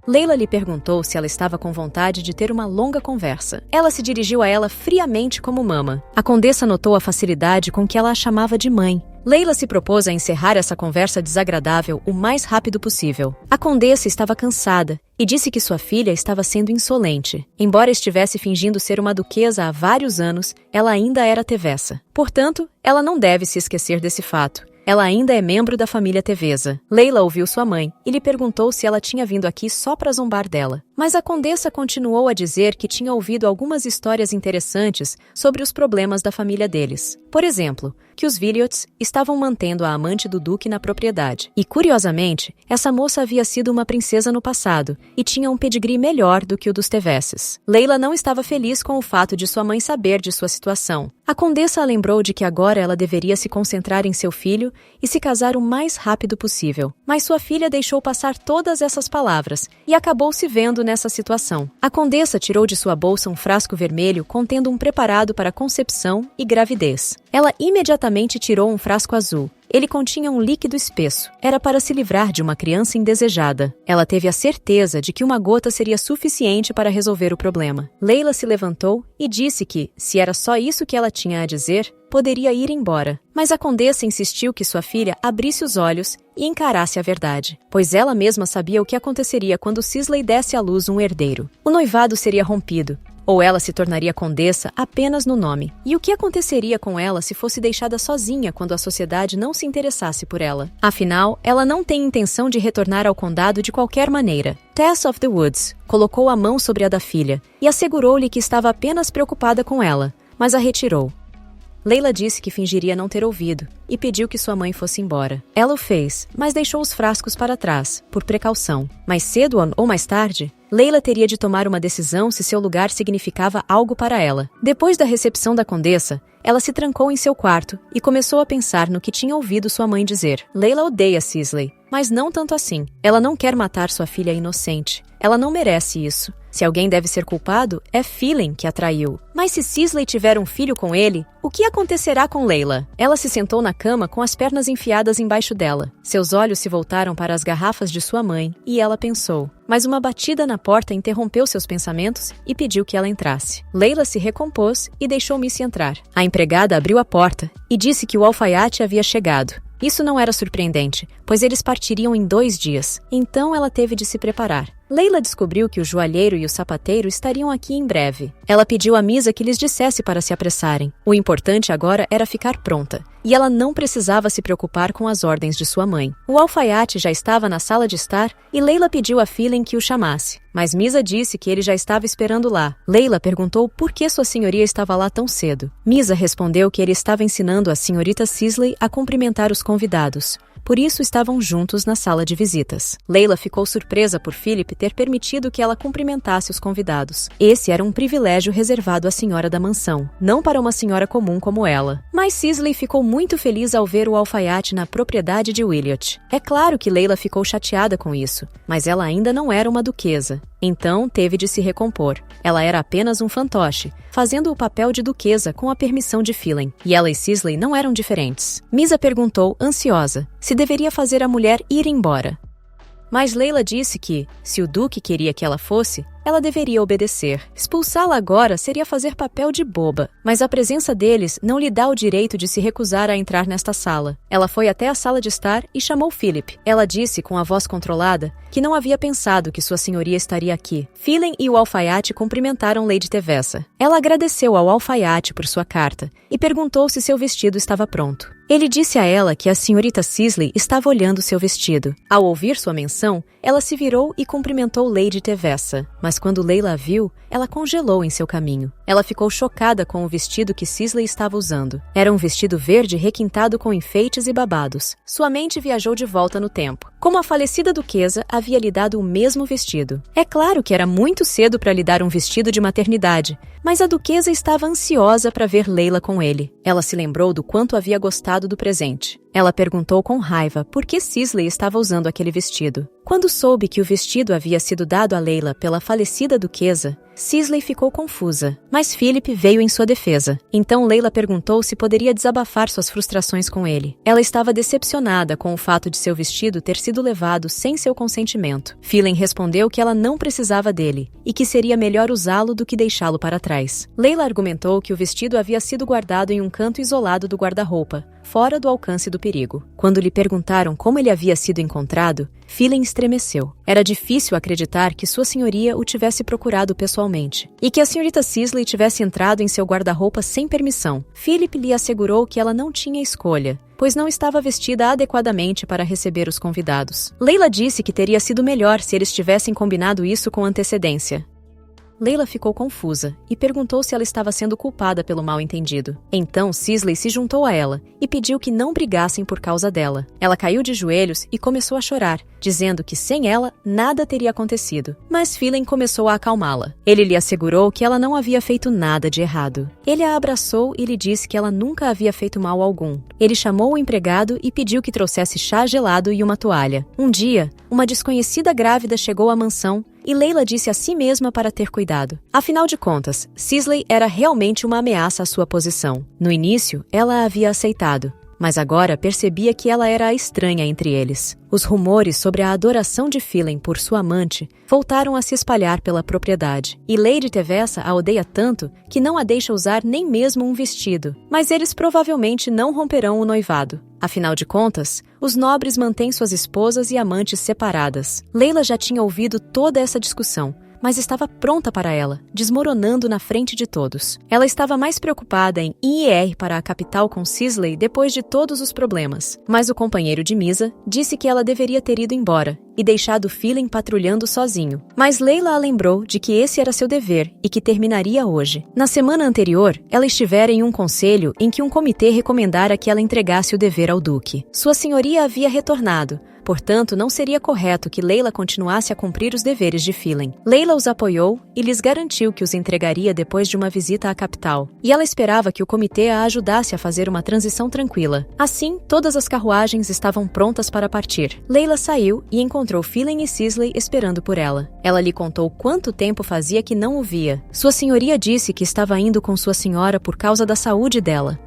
Speaker 1: Layla lhe perguntou se ela estava com vontade de ter uma longa conversa. Ela se dirigiu a ela friamente como mama. A condessa notou a facilidade com que ela a chamava de mãe. Layla se propôs a encerrar essa conversa desagradável o mais rápido possível. A condessa estava cansada e disse que sua filha estava sendo insolente. Embora estivesse fingindo ser uma duquesa há vários anos, ela ainda era Tevessa. Portanto, ela não deve se esquecer desse fato. Ela ainda é membro da família Teveza. Layla ouviu sua mãe e lhe perguntou se ela tinha vindo aqui só para zombar dela. Mas a condessa continuou a dizer que tinha ouvido algumas histórias interessantes sobre os problemas da família deles. Por exemplo, que os Villiots estavam mantendo a amante do duque na propriedade. E, curiosamente, essa moça havia sido uma princesa no passado e tinha um pedigree melhor do que o dos Teveses. Layla não estava feliz com o fato de sua mãe saber de sua situação. A condessa a lembrou de que agora ela deveria se concentrar em seu filho e se casar o mais rápido possível. Mas sua filha deixou passar todas essas palavras e acabou se vendo nessa situação. A condessa tirou de sua bolsa um frasco vermelho contendo um preparado para concepção e gravidez. Ela imediatamente tirou um frasco azul. Ele continha um líquido espesso. Era para se livrar de uma criança indesejada. Ela teve a certeza de que uma gota seria suficiente para resolver o problema. Layla se levantou e disse que, se era só isso que ela tinha a dizer, poderia ir embora. Mas a condessa insistiu que sua filha abrisse os olhos e encarasse a verdade, pois ela mesma sabia o que aconteceria quando Sisley desse à luz um herdeiro. O noivado seria rompido. ou ela se tornaria condessa apenas no nome. E o que aconteceria com ela se fosse deixada sozinha quando a sociedade não se interessasse por ela? Afinal, ela não tem intenção de retornar ao condado de qualquer maneira. Tess of the Woods colocou a mão sobre a da filha e assegurou-lhe que estava apenas preocupada com ela, mas a retirou. Layla disse que fingiria não ter ouvido e pediu que sua mãe fosse embora. Ela o fez, mas deixou os frascos para trás, por precaução. Mais cedo ou mais tarde, Layla teria de tomar uma decisão se seu lugar significava algo para ela. Depois da recepção da condessa, ela se trancou em seu quarto e começou a pensar no que tinha ouvido sua mãe dizer. Layla odeia Sisley, mas não tanto assim. Ela não quer matar sua filha inocente. Ela não merece isso. Se alguém deve ser culpado, é Phelan que a traiu. Mas se Sisley tiver um filho com ele, o que acontecerá com Layla? Ela se sentou na cama com as pernas enfiadas embaixo dela. Seus olhos se voltaram para as garrafas de sua mãe e ela pensou. Mas uma batida na porta interrompeu seus pensamentos e pediu que ela entrasse. Layla se recompôs e deixou Missy entrar. A empregada abriu a porta e disse que o alfaiate havia chegado. Isso não era surpreendente, pois eles partiriam em 2 dias. Então ela teve de se preparar. Layla descobriu que o joalheiro e o sapateiro estariam aqui em breve. Ela pediu a Misa que lhes dissesse para se apressarem. O importante agora era ficar pronta, e ela não precisava se preocupar com as ordens de sua mãe. O alfaiate já estava na sala de estar e Layla pediu a Phelan que o chamasse. Mas Misa disse que ele já estava esperando lá. Layla perguntou por que sua senhoria estava lá tão cedo. Misa respondeu que ele estava ensinando a senhorita Sisley a cumprimentar os convidados. Por isso estavam juntos na sala de visitas. Layla ficou surpresa por Philip ter permitido que ela cumprimentasse os convidados. Esse era um privilégio reservado à senhora da mansão, não para uma senhora comum como ela. Mas Sisley ficou muito feliz ao ver o alfaiate na propriedade de Williot. É claro que Layla ficou chateada com isso, mas ela ainda não era uma duquesa. Então teve de se recompor. Ela era apenas um fantoche, fazendo o papel de duquesa com a permissão de Phelan. E ela e Sisley não eram diferentes. Misa perguntou, ansiosa, se deveria fazer a mulher ir embora. Mas Layla disse que, se o duque queria que ela fosse, ela deveria obedecer. Expulsá-la agora seria fazer papel de boba, mas a presença deles não lhe dá o direito de se recusar a entrar nesta sala. Ela foi até a sala de estar e chamou Philip. Ela disse com a voz controlada que não havia pensado que sua senhoria estaria aqui. Phelan e o alfaiate cumprimentaram Lady Tevessa. Ela agradeceu ao alfaiate por sua carta e perguntou se seu vestido estava pronto. Ele disse a ela que a senhorita Sisley estava olhando seu vestido. Ao ouvir sua menção, ela se virou e cumprimentou Lady Tevessa. Mas quando Layla a viu, ela congelou em seu caminho. Ela ficou chocada com o vestido que Sisley estava usando. Era um vestido verde requintado com enfeites e babados. Sua mente viajou de volta no tempo. Como a falecida duquesa havia lhe dado o mesmo vestido. É claro que era muito cedo para lhe dar um vestido de maternidade, mas a duquesa estava ansiosa para ver Layla com ele. Ela se lembrou do quanto havia gostado do presente. Ela perguntou com raiva por que Sisley estava usando aquele vestido. Quando soube que o vestido havia sido dado a Layla pela falecida duquesa, Sisley ficou confusa, mas Philip veio em sua defesa. Então Layla perguntou se poderia desabafar suas frustrações com ele. Ela estava decepcionada com o fato de seu vestido ter sido levado sem seu consentimento. Phelan respondeu que ela não precisava dele e que seria melhor usá-lo do que deixá-lo para trás. Layla argumentou que o vestido havia sido guardado em um canto isolado do guarda-roupa, fora do alcance do perigo. Quando lhe perguntaram como ele havia sido encontrado, Phelan estremeceu. Era difícil acreditar que sua senhoria o tivesse procurado pessoalmente e que a senhorita Sisley tivesse entrado em seu guarda-roupa sem permissão. Philip lhe assegurou que ela não tinha escolha, pois não estava vestida adequadamente para receber os convidados. Layla disse que teria sido melhor se eles tivessem combinado isso com antecedência. Layla ficou confusa e perguntou se ela estava sendo culpada pelo mal-entendido. Então Sisley se juntou a ela e pediu que não brigassem por causa dela. Ela caiu de joelhos e começou a chorar, dizendo que sem ela nada teria acontecido. Mas Phelan começou a acalmá-la. Ele lhe assegurou que ela não havia feito nada de errado. Ele a abraçou e lhe disse que ela nunca havia feito mal algum. Ele chamou o empregado e pediu que trouxesse chá gelado e uma toalha. Um dia, uma desconhecida grávida chegou à mansão e Layla disse a si mesma para ter cuidado. Afinal de contas, Sisley era realmente uma ameaça à sua posição. No início, ela a havia aceitado, mas agora percebia que ela era a estranha entre eles. Os rumores sobre a adoração de Phelan por sua amante voltaram a se espalhar pela propriedade. E Lady Tevessa a odeia tanto que não a deixa usar nem mesmo um vestido. Mas eles provavelmente não romperão o noivado. Afinal de contas, os nobres mantêm suas esposas e amantes separadas. Layla já tinha ouvido toda essa discussão, mas estava pronta para ela, desmoronando na frente de todos. Ela estava mais preocupada em ir para a capital com Sisley depois de todos os problemas, mas o companheiro de Misa disse que ela deveria ter ido embora e deixado Phelan patrulhando sozinho. Mas Layla a lembrou de que esse era seu dever e que terminaria hoje. Na semana anterior, ela estivera em um conselho em que um comitê recomendara que ela entregasse o dever ao Duque. Sua senhoria havia retornado, portanto, não seria correto que Layla continuasse a cumprir os deveres de Phelan. Layla os apoiou e lhes garantiu que os entregaria depois de uma visita à capital, e ela esperava que o comitê a ajudasse a fazer uma transição tranquila. Assim, todas as carruagens estavam prontas para partir. Layla saiu e encontrou Phelan e Sisley esperando por ela. Ela lhe contou quanto tempo fazia que não o via. Sua senhoria disse que estava indo com sua senhora por causa da saúde dela.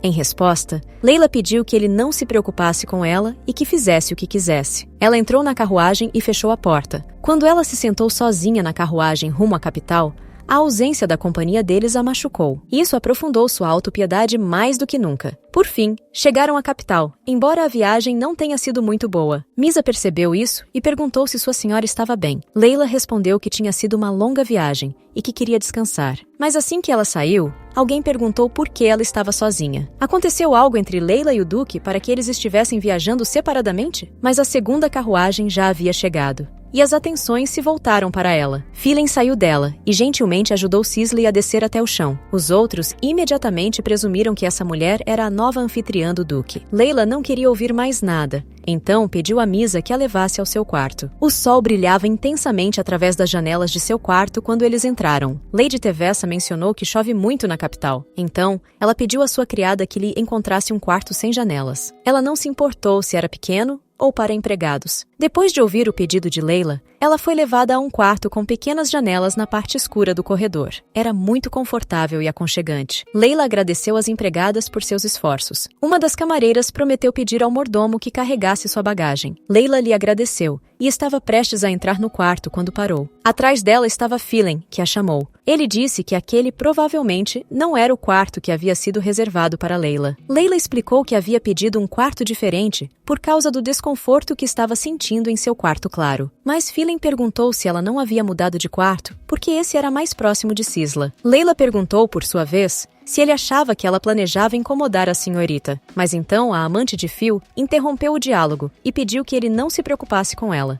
Speaker 1: Em resposta, Layla pediu que ele não se preocupasse com ela e que fizesse o que quisesse. Ela entrou na carruagem e fechou a porta. Quando ela se sentou sozinha na carruagem rumo à capital, a ausência da companhia deles a machucou. Isso aprofundou sua autopiedade mais do que nunca. Por fim, chegaram à capital, embora a viagem não tenha sido muito boa. Misa percebeu isso e perguntou se sua senhora estava bem. Layla respondeu que tinha sido uma longa viagem e que queria descansar. Mas assim que ela saiu, alguém perguntou por que ela estava sozinha. Aconteceu algo entre Layla e o Duque para que eles estivessem viajando separadamente? Mas a segunda carruagem já havia chegado. E as atenções se voltaram para ela. Phelan saiu dela e gentilmente ajudou Sisley a descer até o chão. Os outros imediatamente presumiram que essa mulher era a nova anfitriã do Duque. Layla não queria ouvir mais nada, então pediu a Misa que a levasse ao seu quarto. O sol brilhava intensamente através das janelas de seu quarto quando eles entraram. Lady Tevessa mencionou que chove muito na capital, então ela pediu à sua criada que lhe encontrasse um quarto sem janelas. Ela não se importou se era pequeno ou para empregados. Depois de ouvir o pedido de Layla, ela foi levada a um quarto com pequenas janelas na parte escura do corredor. Era muito confortável e aconchegante. Layla agradeceu às empregadas por seus esforços. Uma das camareiras prometeu pedir ao mordomo que carregasse sua bagagem. Layla lhe agradeceu e estava prestes a entrar no quarto quando parou. Atrás dela estava Phelan, que a chamou. Ele disse que aquele provavelmente não era o quarto que havia sido reservado para Layla. Layla explicou que havia pedido um quarto diferente por causa do desconforto que estava sentindo em seu quarto claro. Mas Phelan perguntou se ela não havia mudado de quarto porque esse era mais próximo de Sisla. Layla perguntou, por sua vez, se ele achava que ela planejava incomodar a senhorita. Mas então a amante de Phil interrompeu o diálogo e pediu que ele não se preocupasse com ela.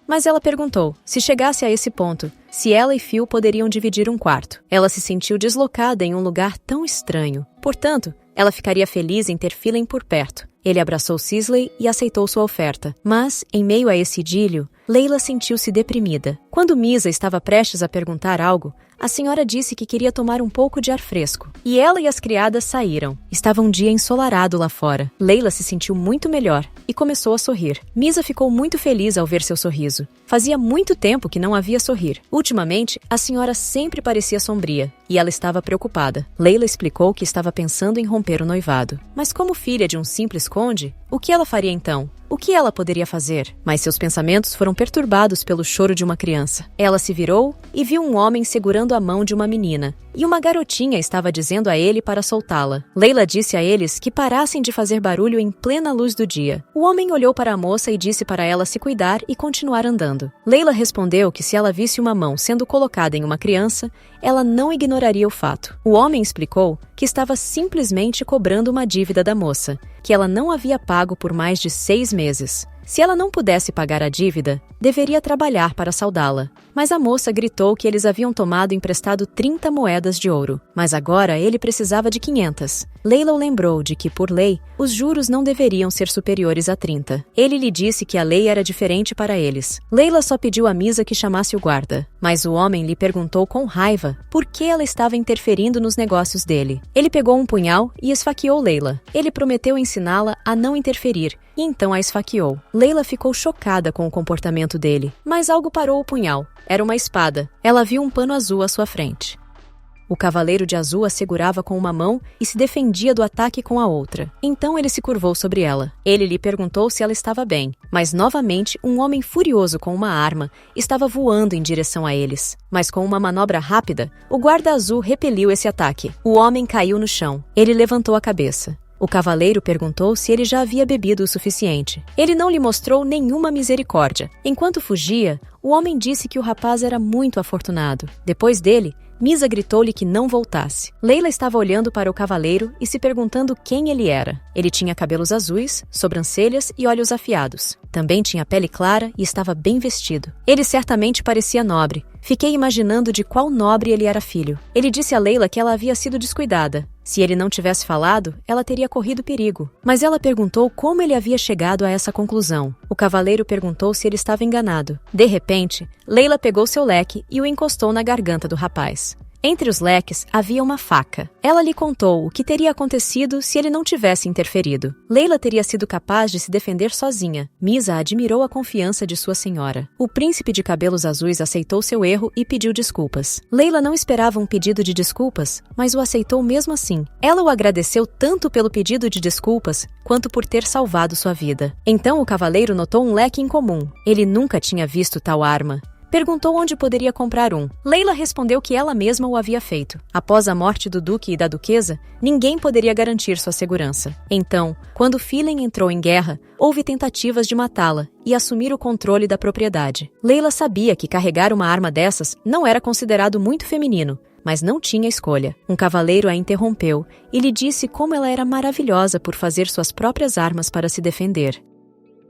Speaker 1: Mas ela perguntou, se chegasse a esse ponto, se ela e Phil poderiam dividir um quarto. Ela se sentiu deslocada em um lugar tão estranho. Portanto, ela ficaria feliz em ter Phelan por perto. Ele abraçou Sisley e aceitou sua oferta. Mas, em meio a esse idílio, Layla sentiu-se deprimida. Quando Misa estava prestes a perguntar algo, a senhora disse que queria tomar um pouco de ar fresco. E ela e as criadas saíram. Estava um dia ensolarado lá fora. Layla se sentiu muito melhor e começou a sorrir. Misa ficou muito feliz ao ver seu sorriso. Fazia muito tempo que não a via sorrir. Ultimamente, a senhora sempre parecia sombria e ela estava preocupada. Layla explicou que estava pensando em romper o noivado. Mas como filha de um simples conde, o que ela faria então? O que ela poderia fazer? Mas seus pensamentos foram perturbados pelo choro de uma criança. Ela se virou e viu um homem segurando a mão de uma menina, e uma garotinha estava dizendo a ele para soltá-la. Layla disse a eles que parassem de fazer barulho em plena luz do dia. O homem olhou para a moça e disse para ela se cuidar e continuar andando. Layla respondeu que se ela visse uma mão sendo colocada em uma criança, ela não ignoraria o fato. O homem explicou que estava simplesmente cobrando uma dívida da moça, que ela não havia pago por mais de 6 meses. Se ela não pudesse pagar a dívida, deveria trabalhar para saldá-la. Mas a moça gritou que eles haviam tomado emprestado 30 moedas de ouro, mas agora ele precisava de 500. Layla o lembrou de que, por lei, os juros não deveriam ser superiores a 30. Ele lhe disse que a lei era diferente para eles. Layla só pediu a Misa que chamasse o guarda, mas o homem lhe perguntou com raiva por que ela estava interferindo nos negócios dele. Ele pegou um punhal e esfaqueou Layla. Ele prometeu ensiná-la a não interferir, e então a esfaqueou. Layla ficou chocada com o comportamento dele, mas algo parou o punhal. Era uma espada. Ela viu um pano azul à sua frente. O cavaleiro de azul a segurava com uma mão e se defendia do ataque com a outra. Então ele se curvou sobre ela. Ele lhe perguntou se ela estava bem, mas novamente um homem furioso com uma arma estava voando em direção a eles. Mas com uma manobra rápida, o guarda azul repeliu esse ataque. O homem caiu no chão. Ele levantou a cabeça. O cavaleiro perguntou se ele já havia bebido o suficiente. Ele não lhe mostrou nenhuma misericórdia. Enquanto fugia, o homem disse que o rapaz era muito afortunado. Depois dele, Misa gritou-lhe que não voltasse. Leila estava olhando para o cavaleiro e se perguntando quem ele era. Ele tinha cabelos azuis, sobrancelhas e olhos afiados. Também tinha pele clara e estava bem vestido. Ele certamente parecia nobre. Fiquei imaginando de qual nobre ele era filho. Ele disse a Leila que ela havia sido descuidada. Se ele não tivesse falado, ela teria corrido perigo. Mas ela perguntou como ele havia chegado a essa conclusão. O cavaleiro perguntou se ele estava enganado. De repente, Leila pegou seu leque e o encostou na garganta do rapaz. Entre os leques havia uma faca. Ela lhe contou o que teria acontecido se ele não tivesse interferido. Leila teria sido capaz de se defender sozinha. Misa admirou a confiança de sua senhora. O príncipe de cabelos azuis aceitou seu erro e pediu desculpas. Leila não esperava um pedido de desculpas, mas o aceitou mesmo assim. Ela o agradeceu tanto pelo pedido de desculpas, quanto por ter salvado sua vida. Então o cavaleiro notou um leque incomum. Ele nunca tinha visto tal arma. Perguntou onde poderia comprar um. Leila respondeu que ela mesma o havia feito. Após a morte do duque e da duquesa, ninguém poderia garantir sua segurança. Então, quando Philen entrou em guerra, houve tentativas de matá-la e assumir o controle da propriedade. Leila sabia que carregar uma arma dessas não era considerado muito feminino, mas não tinha escolha. Um cavaleiro a interrompeu e lhe disse como ela era maravilhosa por fazer suas próprias armas para se defender.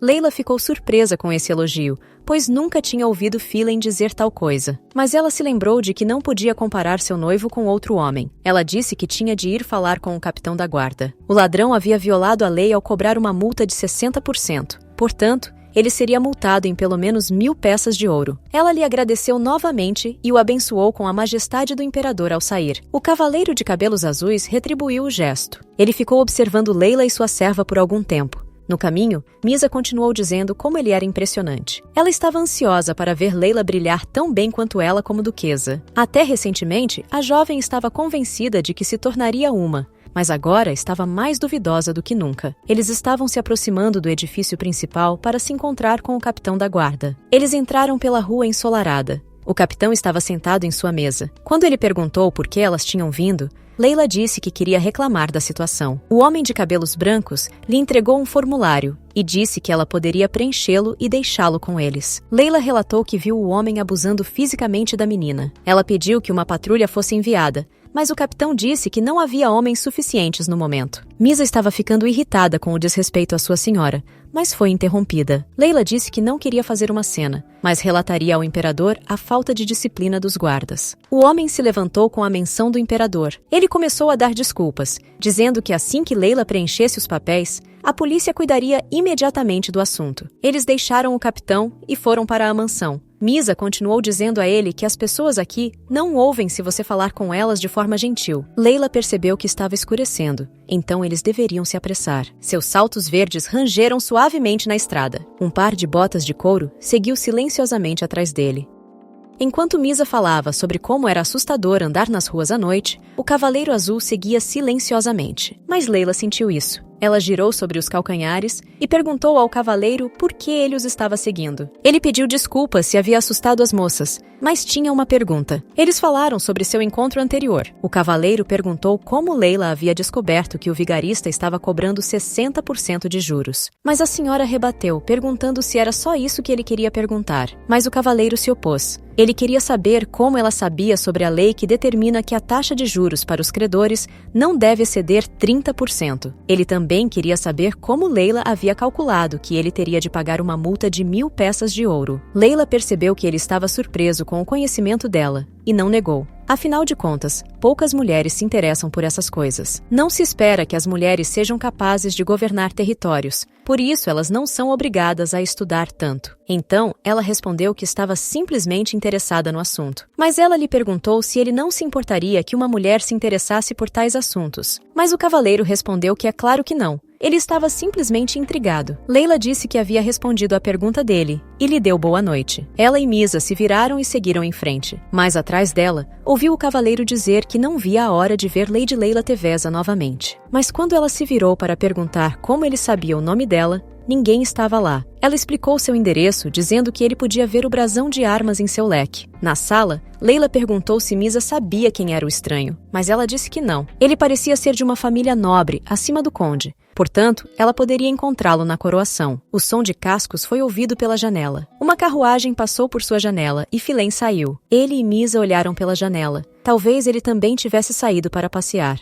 Speaker 1: Leila ficou surpresa com esse elogio, pois nunca tinha ouvido Philen dizer tal coisa. Mas ela se lembrou de que não podia comparar seu noivo com outro homem. Ela disse que tinha de ir falar com o capitão da guarda. O ladrão havia violado a lei ao cobrar uma multa de 60%. Portanto, ele seria multado em pelo menos 1000 peças de ouro. Ela lhe agradeceu novamente e o abençoou com a majestade do imperador ao sair. O cavaleiro de cabelos azuis retribuiu o gesto. Ele ficou observando Leila e sua serva por algum tempo. No caminho, Misa continuou dizendo como ele era impressionante. Ela estava ansiosa para ver Leila brilhar tão bem quanto ela como duquesa. Até recentemente, a jovem estava convencida de que se tornaria uma, mas agora estava mais duvidosa do que nunca. Eles estavam se aproximando do edifício principal para se encontrar com o capitão da guarda. Eles entraram pela rua ensolarada. O capitão estava sentado em sua mesa. Quando ele perguntou por que elas tinham vindo, Leila disse que queria reclamar da situação. O homem de cabelos brancos lhe entregou um formulário e disse que ela poderia preenchê-lo e deixá-lo com eles. Leila relatou que viu o homem abusando fisicamente da menina. Ela pediu que uma patrulha fosse enviada, mas o capitão disse que não havia homens suficientes no momento. Misa estava ficando irritada com o desrespeito à sua senhora, mas foi interrompida. Leila disse que não queria fazer uma cena, mas relataria ao imperador a falta de disciplina dos guardas. O homem se levantou com a menção do imperador. Ele começou a dar desculpas, dizendo que assim que Leila preenchesse os papéis, a polícia cuidaria imediatamente do assunto. Eles deixaram o capitão e foram para a mansão. Misa continuou dizendo a ele que as pessoas aqui não ouvem se você falar com elas de forma gentil. Leila percebeu que estava escurecendo, então eles deveriam se apressar. Seus saltos verdes rangeram suavemente na estrada. Um par de botas de couro seguiu silenciosamente atrás dele. Enquanto Misa falava sobre como era assustador andar nas ruas à noite, o cavaleiro azul seguia silenciosamente. Mas Leila sentiu isso. Ela girou sobre os calcanhares e perguntou ao cavaleiro por que ele os estava seguindo. Ele pediu desculpas se havia assustado as moças, mas tinha uma pergunta. Eles falaram sobre seu encontro anterior. O cavaleiro perguntou como Leila havia descoberto que o vigarista estava cobrando 60% de juros. Mas a senhora rebateu, perguntando se era só isso que ele queria perguntar. Mas o cavaleiro se opôs. Ele queria saber como ela sabia sobre a lei que determina que a taxa de juros para os credores não deve exceder 30%. Ele também queria saber como Leila havia calculado que ele teria de pagar uma multa de 1000 peças de ouro. Leila percebeu que ele estava surpreso com o conhecimento dela e não negou. Afinal de contas, poucas mulheres se interessam por essas coisas. Não se espera que as mulheres sejam capazes de governar territórios, por isso elas não são obrigadas a estudar tanto. Então, ela respondeu que estava simplesmente interessada no assunto. Mas ela lhe perguntou se ele não se importaria que uma mulher se interessasse por tais assuntos. Mas o cavaleiro respondeu que é claro que não. Ele estava simplesmente intrigado. Leila disse que havia respondido à pergunta dele e lhe deu boa noite. Ela e Misa se viraram e seguiram em frente. Mais atrás dela, ouviu o cavaleiro dizer que não via a hora de ver Lady Leila Teveza novamente. Mas quando ela se virou para perguntar como ele sabia o nome dela, ninguém estava lá. Ela explicou seu endereço, dizendo que ele podia ver o brasão de armas em seu leque. Na sala, Leila perguntou se Misa sabia quem era o estranho, mas ela disse que não. Ele parecia ser de uma família nobre, acima do conde. Portanto, ela poderia encontrá-lo na coroação. O som de cascos foi ouvido pela janela. Uma carruagem passou por sua janela e Philaine saiu. Ele e Misa olharam pela janela. Talvez ele também tivesse saído para passear.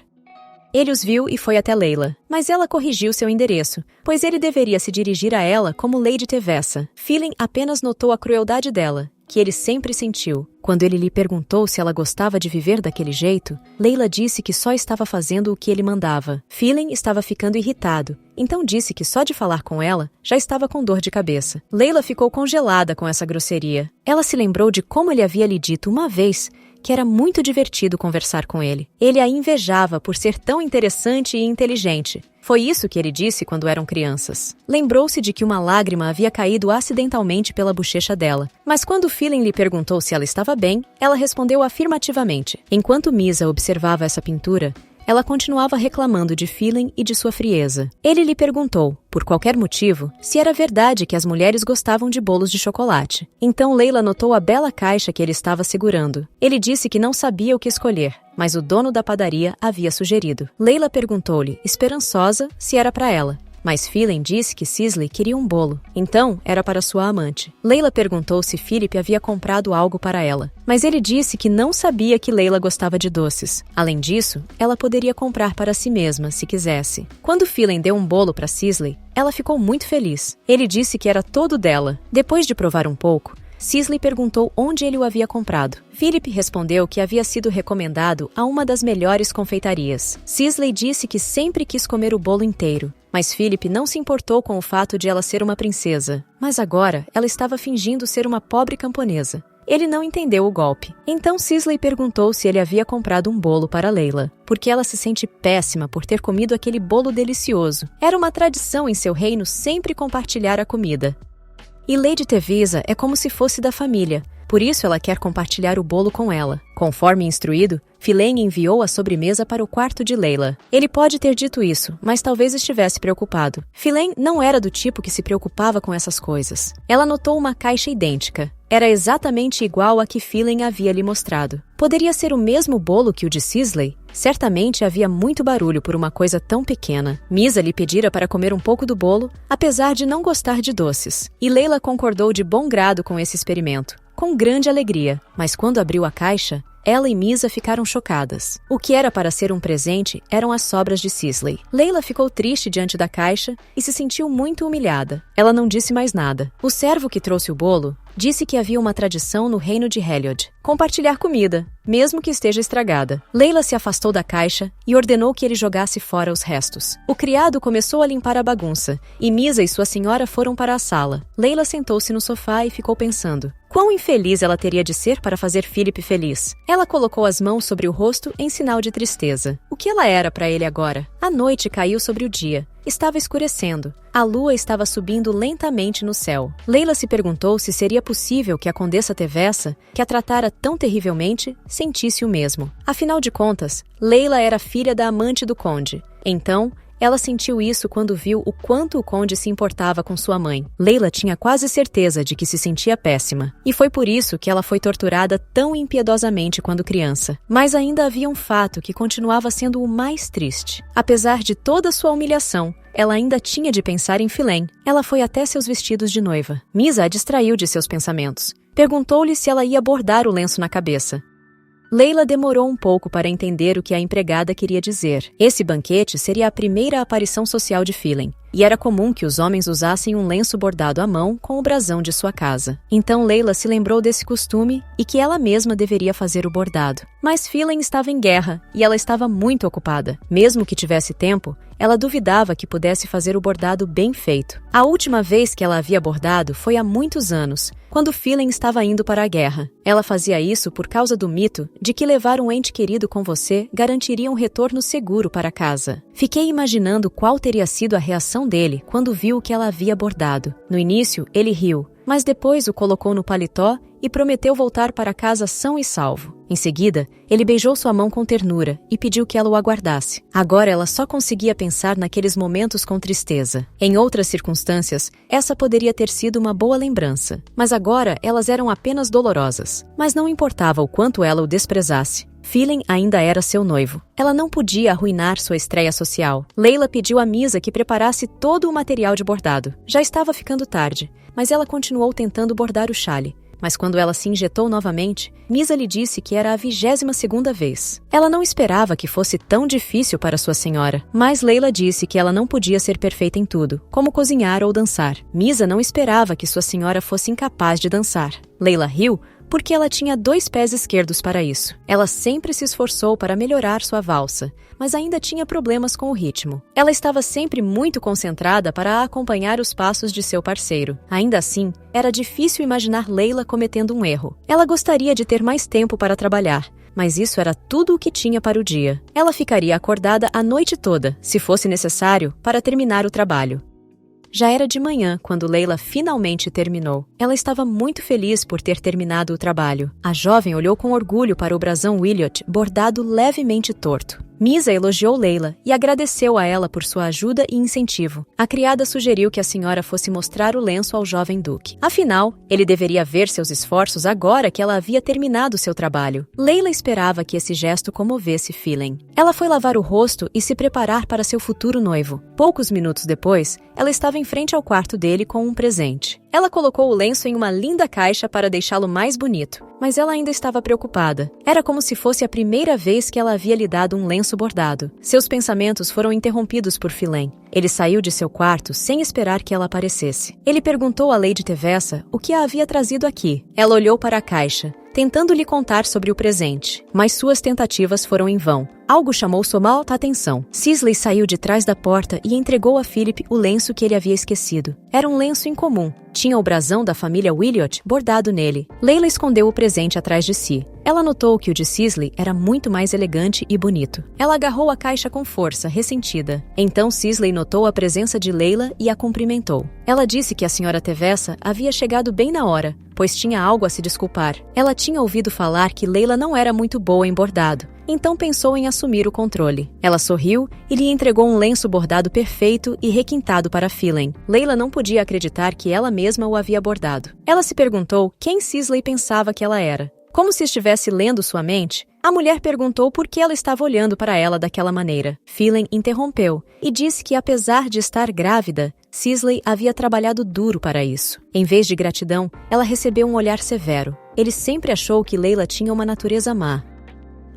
Speaker 1: Ele os viu e foi até Leila, mas ela corrigiu seu endereço, pois ele deveria se dirigir a ela como Lady Tevessa. Philaine apenas notou a crueldade dela, que ele sempre sentiu. Quando ele lhe perguntou se ela gostava de viver daquele jeito, Leila disse que só estava fazendo o que ele mandava. Philaine estava ficando irritado, então disse que só de falar com ela, já estava com dor de cabeça. Leila ficou congelada com essa grosseria. Ela se lembrou de como ele havia lhe dito uma vez que era muito divertido conversar com ele. Ele a invejava por ser tão interessante e inteligente. Foi isso que ele disse quando eram crianças. Lembrou-se de que uma lágrima havia caído acidentalmente pela bochecha dela. Mas quando Philaine lhe perguntou se ela estava bem, ela respondeu afirmativamente. Enquanto Misa observava essa pintura, ela continuava reclamando de Philaine e de sua frieza. Ele lhe perguntou, por qualquer motivo, se era verdade que as mulheres gostavam de bolos de chocolate. Então Leila notou a bela caixa que ele estava segurando. Ele disse que não sabia o que escolher, mas o dono da padaria havia sugerido. Leila perguntou-lhe, esperançosa, se era para ela. Mas Philaine disse que Sisley queria um bolo. Então, era para sua amante. Leila perguntou se Philip havia comprado algo para ela. Mas ele disse que não sabia que Leila gostava de doces. Além disso, ela poderia comprar para si mesma, se quisesse. Quando Philaine deu um bolo para Sisley, ela ficou muito feliz. Ele disse que era todo dela. Depois de provar um pouco, Sisley perguntou onde ele o havia comprado. Philip respondeu que havia sido recomendado a uma das melhores confeitarias. Sisley disse que sempre quis comer o bolo inteiro, mas Philip não se importou com o fato de ela ser uma princesa. Mas agora, ela estava fingindo ser uma pobre camponesa. Ele não entendeu o golpe. Então Sisley perguntou se ele havia comprado um bolo para Leila, porque ela se sente péssima por ter comido aquele bolo delicioso. Era uma tradição em seu reino sempre compartilhar a comida. E Lady Tevisa é como se fosse da família, por isso ela quer compartilhar o bolo com ela. Conforme instruído, Philaine enviou a sobremesa para o quarto de Leila. Ele pode ter dito isso, mas talvez estivesse preocupado. Philaine não era do tipo que se preocupava com essas coisas. Ela notou uma caixa idêntica. Era exatamente igual a que Philaine havia lhe mostrado. Poderia ser o mesmo bolo que o de Sisley? Certamente havia muito barulho por uma coisa tão pequena. Misa lhe pedira para comer um pouco do bolo, apesar de não gostar de doces. E Leila concordou de bom grado com esse experimento, com grande alegria. Mas quando abriu a caixa, ela e Misa ficaram chocadas. O que era para ser um presente eram as sobras de Sisley. Leila ficou triste diante da caixa e se sentiu muito humilhada. Ela não disse mais nada. O servo que trouxe o bolo disse que havia uma tradição no reino de Heliod: compartilhar comida, mesmo que esteja estragada. Leila se afastou da caixa e ordenou que ele jogasse fora os restos. O criado começou a limpar a bagunça, e Misa e sua senhora foram para a sala. Leila sentou-se no sofá e ficou pensando. Quão infeliz ela teria de ser para fazer Philip feliz? Ela colocou as mãos sobre o rosto em sinal de tristeza. O que ela era para ele agora? A noite caiu sobre o dia. Estava escurecendo. A lua estava subindo lentamente no céu. Leila se perguntou se seria possível que a Condessa Tevessa, que a tratara tão terrivelmente, sentisse o mesmo. Afinal de contas, Leila era filha da amante do conde. Então, ela sentiu isso quando viu o quanto o conde se importava com sua mãe. Leila tinha quase certeza de que se sentia péssima. E foi por isso que ela foi torturada tão impiedosamente quando criança. Mas ainda havia um fato que continuava sendo o mais triste. Apesar de toda sua humilhação, ela ainda tinha de pensar em Philaine. Ela foi até seus vestidos de noiva. Misa a distraiu de seus pensamentos. Perguntou-lhe se ela ia bordar o lenço na cabeça. Leila demorou um pouco para entender o que a empregada queria dizer. Esse banquete seria a primeira aparição social de Philaine, e era comum que os homens usassem um lenço bordado à mão com o brasão de sua casa. Então Leila se lembrou desse costume e que ela mesma deveria fazer o bordado. Mas Philaine estava em guerra e ela estava muito ocupada. Mesmo que tivesse tempo, ela duvidava que pudesse fazer o bordado bem feito. A última vez que ela havia bordado foi há muitos anos, quando Philaine estava indo para a guerra. Ela fazia isso por causa do mito de que levar um ente querido com você garantiria um retorno seguro para casa. Fiquei imaginando qual teria sido a reação dele quando viu o que ela havia bordado. No início, ele riu, mas depois o colocou no paletó e prometeu voltar para casa são e salvo. Em seguida, ele beijou sua mão com ternura e pediu que ela o aguardasse. Agora ela só conseguia pensar naqueles momentos com tristeza. Em outras circunstâncias, essa poderia ter sido uma boa lembrança, mas agora elas eram apenas dolorosas. Mas não importava o quanto ela o desprezasse. Phelan ainda era seu noivo. Ela não podia arruinar sua estreia social. Leila pediu a Misa que preparasse todo o material de bordado. Já estava ficando tarde, mas ela continuou tentando bordar o chale. Mas quando ela se injetou novamente, Misa lhe disse que era a 22ª vez. Ela não esperava que fosse tão difícil para sua senhora, mas Leila disse que ela não podia ser perfeita em tudo, como cozinhar ou dançar. Misa não esperava que sua senhora fosse incapaz de dançar. Leila riu porque ela tinha 2 pés esquerdos para isso. Ela sempre se esforçou para melhorar sua valsa, mas ainda tinha problemas com o ritmo. Ela estava sempre muito concentrada para acompanhar os passos de seu parceiro. Ainda assim, era difícil imaginar Leila cometendo um erro. Ela gostaria de ter mais tempo para trabalhar, mas isso era tudo o que tinha para o dia. Ela ficaria acordada a noite toda, se fosse necessário, para terminar o trabalho. Já era de manhã quando Leila finalmente terminou. Ela estava muito feliz por ter terminado o trabalho. A jovem olhou com orgulho para o brasão Williot bordado levemente torto. Misa elogiou Leila e agradeceu a ela por sua ajuda e incentivo. A criada sugeriu que a senhora fosse mostrar o lenço ao jovem duque. Afinal, ele deveria ver seus esforços agora que ela havia terminado seu trabalho. Leila esperava que esse gesto comovesse Phelan. Ela foi lavar o rosto e se preparar para seu futuro noivo. Poucos minutos depois, ela estava em frente ao quarto dele com um presente. Ela colocou o lenço em uma linda caixa para deixá-lo mais bonito, mas ela ainda estava preocupada. Era como se fosse a primeira vez que ela havia lhe dado um lenço bordado. Seus pensamentos foram interrompidos por Phelan. Ele saiu de seu quarto sem esperar que ela aparecesse. Ele perguntou a Lady Tevessa o que a havia trazido aqui. Ela olhou para a caixa, tentando lhe contar sobre o presente, mas suas tentativas foram em vão. Algo chamou sua alta atenção. Sisley saiu de trás da porta e entregou a Philip o lenço que ele havia esquecido. Era um lenço incomum. Tinha o brasão da família Williot bordado nele. Leila escondeu o presente atrás de si. Ela notou que o de Sisley era muito mais elegante e bonito. Ela agarrou a caixa com força, ressentida. Então Sisley notou a presença de Leila e a cumprimentou. Ela disse que a senhora Tevessa havia chegado bem na hora, pois tinha algo a se desculpar. Ela tinha ouvido falar que Leila não era muito boa em bordado, então pensou em assumir o controle. Ela sorriu e lhe entregou um lenço bordado perfeito e requintado para Phelan. Leila não podia acreditar que ela mesma o havia bordado. Ela se perguntou quem Sisley pensava que ela era. Como se estivesse lendo sua mente, a mulher perguntou por que ela estava olhando para ela daquela maneira. Phelan interrompeu e disse que, apesar de estar grávida, Sisley havia trabalhado duro para isso. Em vez de gratidão, ela recebeu um olhar severo. Ele sempre achou que Leila tinha uma natureza má.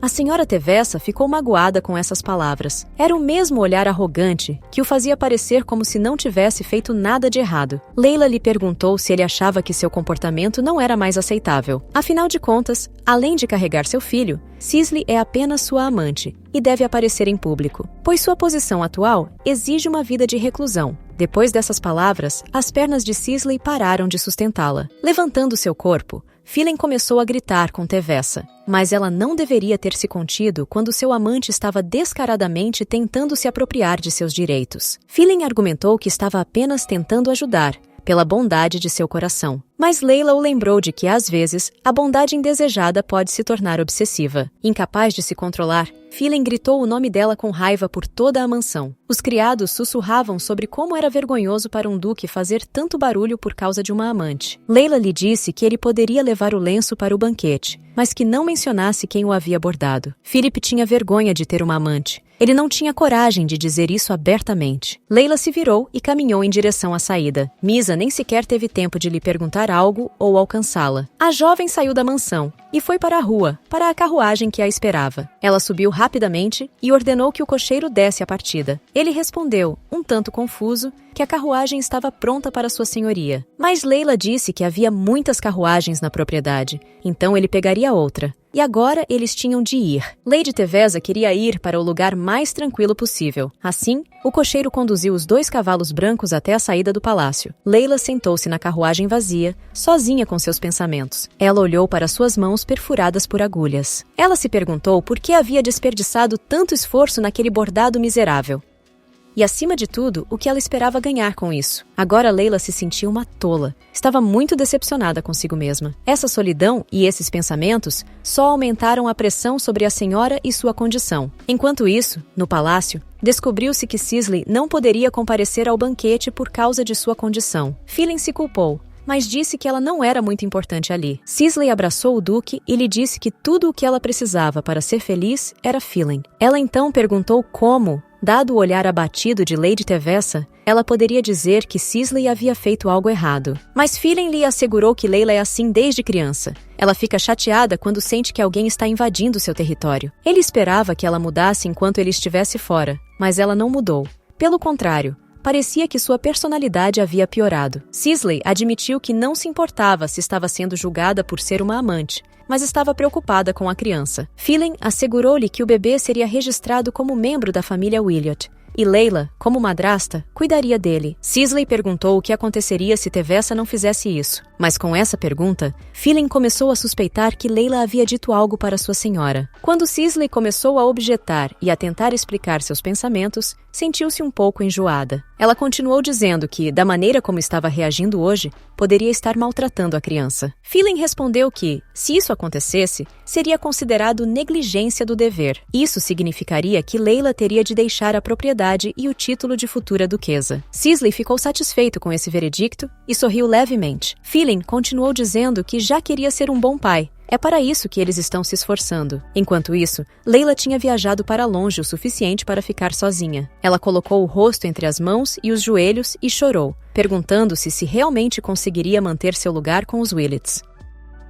Speaker 1: A senhora Tevessa ficou magoada com essas palavras. Era o mesmo olhar arrogante que o fazia parecer como se não tivesse feito nada de errado. Leila lhe perguntou se ele achava que seu comportamento não era mais aceitável. Afinal de contas, além de carregar seu filho, Sisley é apenas sua amante e deve aparecer em público, pois sua posição atual exige uma vida de reclusão. Depois dessas palavras, as pernas de Sisley pararam de sustentá-la. Levantando seu corpo, Phelan começou a gritar com Tevessa, mas ela não deveria ter se contido quando seu amante estava descaradamente tentando se apropriar de seus direitos. Phelan argumentou que estava apenas tentando ajudar, pela bondade de seu coração. Mas Leila o lembrou de que, às vezes, a bondade indesejada pode se tornar obsessiva. Incapaz de se controlar, Phelan gritou o nome dela com raiva por toda a mansão. Os criados sussurravam sobre como era vergonhoso para um duque fazer tanto barulho por causa de uma amante. Leila lhe disse que ele poderia levar o lenço para o banquete, mas que não mencionasse quem o havia bordado. Philip tinha vergonha de ter uma amante. Ele não tinha coragem de dizer isso abertamente. Leila se virou e caminhou em direção à saída. Misa nem sequer teve tempo de lhe perguntar algo ou alcançá-la. A jovem saiu da mansão e foi para a rua, para a carruagem que a esperava. Ela subiu rapidamente e ordenou que o cocheiro desse a partida. Ele respondeu, um tanto confuso, que a carruagem estava pronta para sua senhoria. Mas Leila disse que havia muitas carruagens na propriedade, então ele pegaria outra. E agora eles tinham de ir. Lady Tevessa queria ir para o lugar mais tranquilo possível. Assim, o cocheiro conduziu os 2 cavalos brancos até a saída do palácio. Leila sentou-se na carruagem vazia, sozinha com seus pensamentos. Ela olhou para suas mãos perfuradas por agulhas. Ela se perguntou por que havia desperdiçado tanto esforço naquele bordado miserável. E, acima de tudo, o que ela esperava ganhar com isso. Agora Leila se sentia uma tola. Estava muito decepcionada consigo mesma. Essa solidão e esses pensamentos só aumentaram a pressão sobre a senhora e sua condição. Enquanto isso, no palácio, descobriu-se que Sisley não poderia comparecer ao banquete por causa de sua condição. Philin se culpou, mas disse que ela não era muito importante ali. Sisley abraçou o duque e lhe disse que tudo o que ela precisava para ser feliz era Philin. Ela então perguntou como, dado o olhar abatido de Lady Tevessa, ela poderia dizer que Sisley havia feito algo errado. Mas Philin lhe assegurou que Leila é assim desde criança. Ela fica chateada quando sente que alguém está invadindo seu território. Ele esperava que ela mudasse enquanto ele estivesse fora, mas ela não mudou. Pelo contrário, parecia que sua personalidade havia piorado. Sisley admitiu que não se importava se estava sendo julgada por ser uma amante, mas estava preocupada com a criança. Philin assegurou-lhe que o bebê seria registrado como membro da família Willott, e Leila, como madrasta, cuidaria dele. Sisley perguntou o que aconteceria se Tevessa não fizesse isso. Mas com essa pergunta, Philin começou a suspeitar que Leila havia dito algo para sua senhora. Quando Sisley começou a objetar e a tentar explicar seus pensamentos, sentiu-se um pouco enjoada. Ela continuou dizendo que, da maneira como estava reagindo hoje, poderia estar maltratando a criança. Philin respondeu que, se isso acontecesse, seria considerado negligência do dever. Isso significaria que Leila teria de deixar a propriedade e o título de futura duquesa. Sisley ficou satisfeito com esse veredicto e sorriu levemente. Philin continuou dizendo que já queria ser um bom pai. É para isso que eles estão se esforçando. Enquanto isso, Leila tinha viajado para longe o suficiente para ficar sozinha. Ela colocou o rosto entre as mãos e os joelhos e chorou, perguntando-se se realmente conseguiria manter seu lugar com os Willits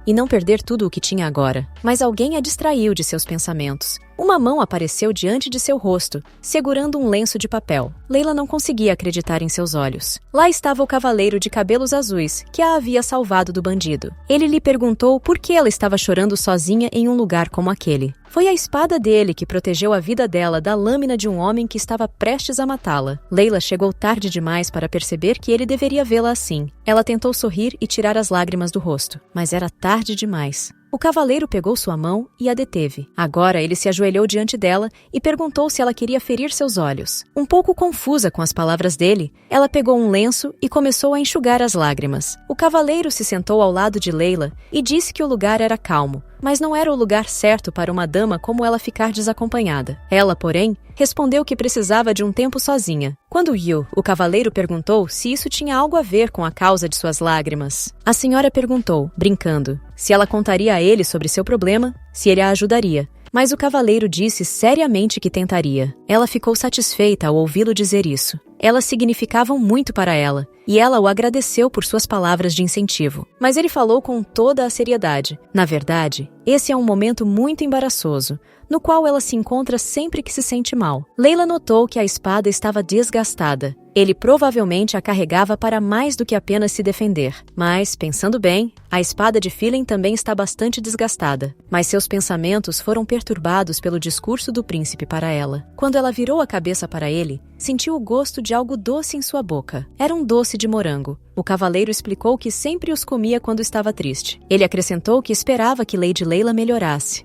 Speaker 1: e não perder tudo o que tinha agora. Mas alguém a distraiu de seus pensamentos. Uma mão apareceu diante de seu rosto, segurando um lenço de papel. Leila não conseguia acreditar em seus olhos. Lá estava o cavaleiro de cabelos azuis, que a havia salvado do bandido. Ele lhe perguntou por que ela estava chorando sozinha em um lugar como aquele. Foi a espada dele que protegeu a vida dela da lâmina de um homem que estava prestes a matá-la. Leila chegou tarde demais para perceber que ele deveria vê-la assim. Ela tentou sorrir e tirar as lágrimas do rosto, mas era tarde demais. O cavaleiro pegou sua mão e a deteve. Agora ele se ajoelhou diante dela e perguntou se ela queria ferir seus olhos. Um pouco confusa com as palavras dele, ela pegou um lenço e começou a enxugar as lágrimas. O cavaleiro se sentou ao lado de Leila e disse que o lugar era calmo, mas não era o lugar certo para uma dama como ela ficar desacompanhada. Ela, porém, respondeu que precisava de um tempo sozinha. Quando Yu, o cavaleiro, perguntou se isso tinha algo a ver com a causa de suas lágrimas, a senhora perguntou, brincando, se ela contaria a ele sobre seu problema, se ele a ajudaria. Mas o cavaleiro disse seriamente que tentaria. Ela ficou satisfeita ao ouvi-lo dizer isso. Elas significavam muito para ela, e ela o agradeceu por suas palavras de incentivo. Mas ele falou com toda a seriedade. Na verdade, esse é um momento muito embaraçoso, no qual ela se encontra sempre que se sente mal. Leila notou que a espada estava desgastada. Ele provavelmente a carregava para mais do que apenas se defender. Mas, pensando bem, a espada de Philin também está bastante desgastada. Mas seus pensamentos foram perturbados pelo discurso do príncipe para ela. Quando ela virou a cabeça para ele, sentiu o gosto de algo doce em sua boca. Era um doce de morango. O cavaleiro explicou que sempre os comia quando estava triste. Ele acrescentou que esperava que Lady Leila melhorasse.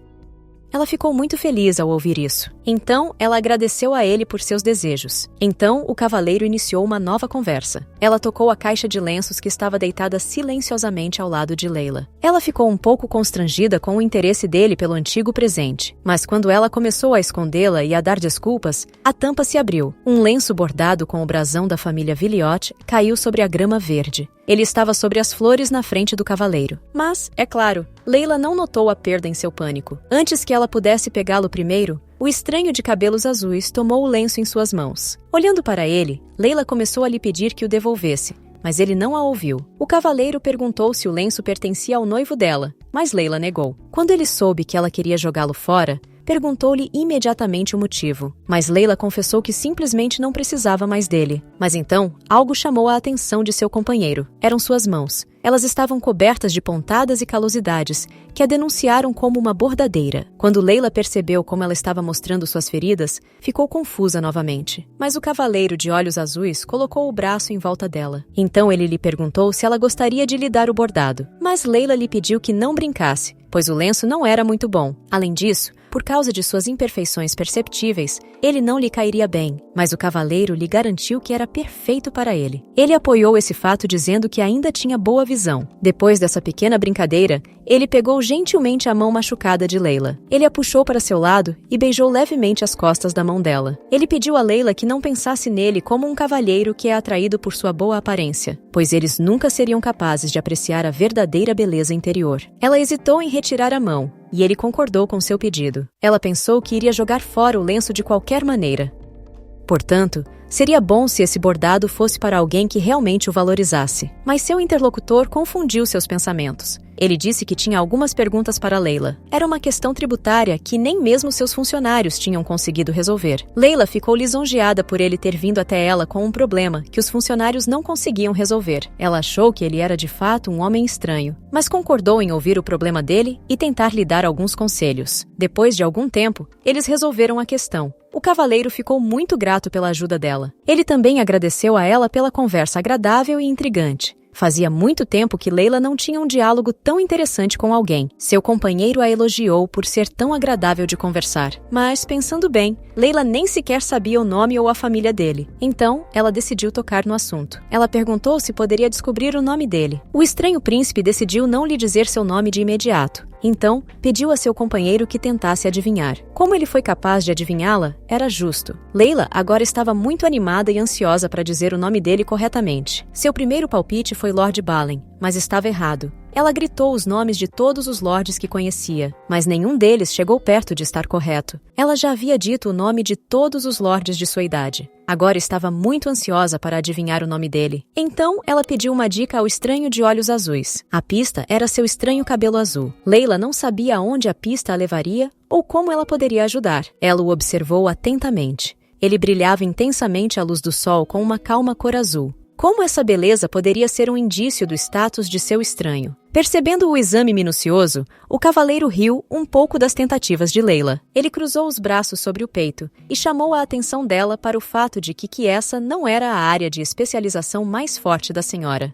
Speaker 1: Ela ficou muito feliz ao ouvir isso. Então, ela agradeceu a ele por seus desejos. Então, o cavaleiro iniciou uma nova conversa. Ela tocou a caixa de lenços que estava deitada silenciosamente ao lado de Leila. Ela ficou um pouco constrangida com o interesse dele pelo antigo presente. Mas quando ela começou a escondê-la e a dar desculpas, a tampa se abriu. Um lenço bordado com o brasão da família Villiotte caiu sobre a grama verde. Ele estava sobre as flores na frente do cavaleiro. Mas, é claro, Leila não notou a perda em seu pânico. Antes que ela pudesse pegá-lo primeiro, o estranho de cabelos azuis tomou o lenço em suas mãos. Olhando para ele, Leila começou a lhe pedir que o devolvesse, mas ele não a ouviu. O cavaleiro perguntou se o lenço pertencia ao noivo dela, mas Leila negou. Quando ele soube que ela queria jogá-lo fora, perguntou-lhe imediatamente o motivo, mas Leila confessou que simplesmente não precisava mais dele. Mas então, algo chamou a atenção de seu companheiro. Eram suas mãos. Elas estavam cobertas de pontadas e calosidades, que a denunciaram como uma bordadeira. Quando Leila percebeu como ela estava mostrando suas feridas, ficou confusa novamente. Mas o cavaleiro de olhos azuis colocou o braço em volta dela. Então ele lhe perguntou se ela gostaria de lhe dar o bordado. Mas Leila lhe pediu que não brincasse, pois o lenço não era muito bom. Além disso, Por causa de suas imperfeições perceptíveis, ele não lhe cairia bem, mas o cavaleiro lhe garantiu que era perfeito para ele. Ele apoiou esse fato dizendo que ainda tinha boa visão. Depois dessa pequena brincadeira, ele pegou gentilmente a mão machucada de Leila. Ele a puxou para seu lado e beijou levemente as costas da mão dela. Ele pediu a Leila que não pensasse nele como um cavalheiro que é atraído por sua boa aparência, pois eles nunca seriam capazes de apreciar a verdadeira beleza interior. Ela hesitou em retirar a mão, e ele concordou com seu pedido. Ela pensou que iria jogar fora o lenço de qualquer maneira. Portanto, seria bom se esse bordado fosse para alguém que realmente o valorizasse. Mas seu interlocutor confundiu seus pensamentos. Ele disse que tinha algumas perguntas para Leila. Era uma questão tributária que nem mesmo seus funcionários tinham conseguido resolver. Leila ficou lisonjeada por ele ter vindo até ela com um problema que os funcionários não conseguiam resolver. Ela achou que ele era de fato um homem estranho, mas concordou em ouvir o problema dele e tentar lhe dar alguns conselhos. Depois de algum tempo, eles resolveram a questão. O cavaleiro ficou muito grato pela ajuda dela. Ele também agradeceu a ela pela conversa agradável e intrigante. Fazia muito tempo que Leila não tinha um diálogo tão interessante com alguém. Seu companheiro a elogiou por ser tão agradável de conversar. Mas, pensando bem, Leila nem sequer sabia o nome ou a família dele. Então, ela decidiu tocar no assunto. Ela perguntou se poderia descobrir o nome dele. O estranho príncipe decidiu não lhe dizer seu nome de imediato. Então, pediu a seu companheiro que tentasse adivinhar. Como ele foi capaz de adivinhá-la, era justo. Leila agora estava muito animada e ansiosa para dizer o nome dele corretamente. Seu primeiro palpite foi Lord Balen, mas estava errado. Ela gritou os nomes de todos os lords que conhecia, mas nenhum deles chegou perto de estar correto. Ela já havia dito o nome de todos os lords de sua idade. Agora estava muito ansiosa para adivinhar o nome dele. Então, ela pediu uma dica ao estranho de olhos azuis. A pista era seu estranho cabelo azul. Leila não sabia aonde a pista a levaria ou como ela poderia ajudar. Ela o observou atentamente. Ele brilhava intensamente à luz do sol com uma calma cor azul. Como essa beleza poderia ser um indício do status de seu estranho? Percebendo o exame minucioso, o cavaleiro riu um pouco das tentativas de Leila. Ele cruzou os braços sobre o peito e chamou a atenção dela para o fato de que essa não era a área de especialização mais forte da senhora.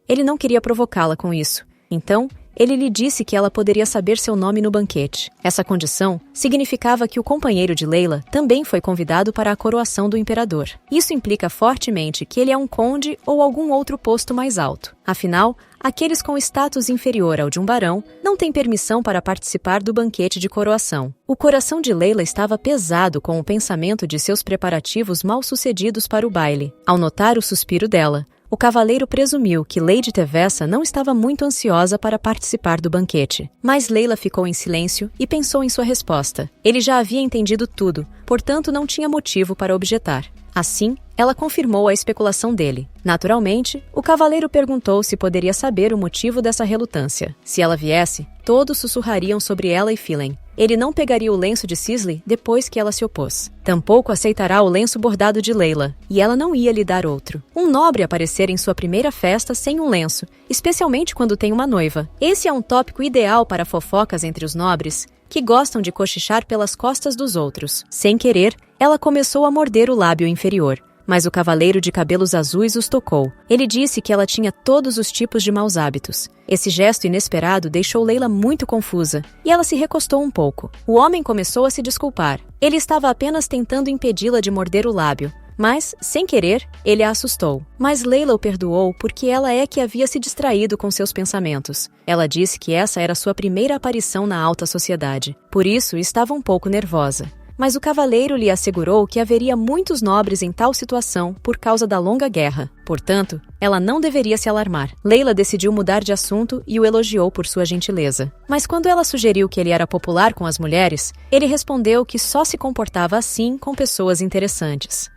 Speaker 1: Ele não queria provocá-la com isso. Então, ele lhe disse que ela poderia saber seu nome no banquete. Essa condição significava que o companheiro de Leila também foi convidado para a coroação do imperador. Isso implica fortemente que ele é um conde ou algum outro posto mais alto. Afinal, aqueles com status inferior ao de um barão não têm permissão para participar do banquete de coroação. O coração de Leila estava pesado com o pensamento de seus preparativos mal-sucedidos para o baile. Ao notar o suspiro dela, o cavaleiro presumiu que Lady Tevessa não estava muito ansiosa para participar do banquete. Mas Leila ficou em silêncio e pensou em sua resposta. Ele já havia entendido tudo, portanto não tinha motivo para objetar. Assim, ela confirmou a especulação dele. Naturalmente, o cavaleiro perguntou se poderia saber o motivo dessa relutância. Se ela viesse, todos sussurrariam sobre ela e Philen. Ele não pegaria o lenço de Sisley depois que ela se opôs. Tampouco aceitará o lenço bordado de Leila, e ela não ia lhe dar outro. Um nobre aparecer em sua primeira festa sem um lenço, especialmente quando tem uma noiva. Esse é um tópico ideal para fofocas entre os nobres, que gostam de cochichar pelas costas dos outros. Sem querer, ela começou a morder o lábio inferior. Mas o cavaleiro de cabelos azuis os tocou. Ele disse que ela tinha todos os tipos de maus hábitos. Esse gesto inesperado deixou Leila muito confusa, e ela se recostou um pouco. O homem começou a se desculpar. Ele estava apenas tentando impedi-la de morder o lábio. Mas, sem querer, ele a assustou. Mas Leila o perdoou porque ela é que havia se distraído com seus pensamentos. Ela disse que essa era sua primeira aparição na alta sociedade. Por isso, estava um pouco nervosa. Mas o cavaleiro lhe assegurou que haveria muitos nobres em tal situação por causa da longa guerra. Portanto, ela não deveria se alarmar. Leila decidiu mudar de assunto e o elogiou por sua gentileza. Mas quando ela sugeriu que ele era popular com as mulheres, ele respondeu que só se comportava assim com pessoas interessantes.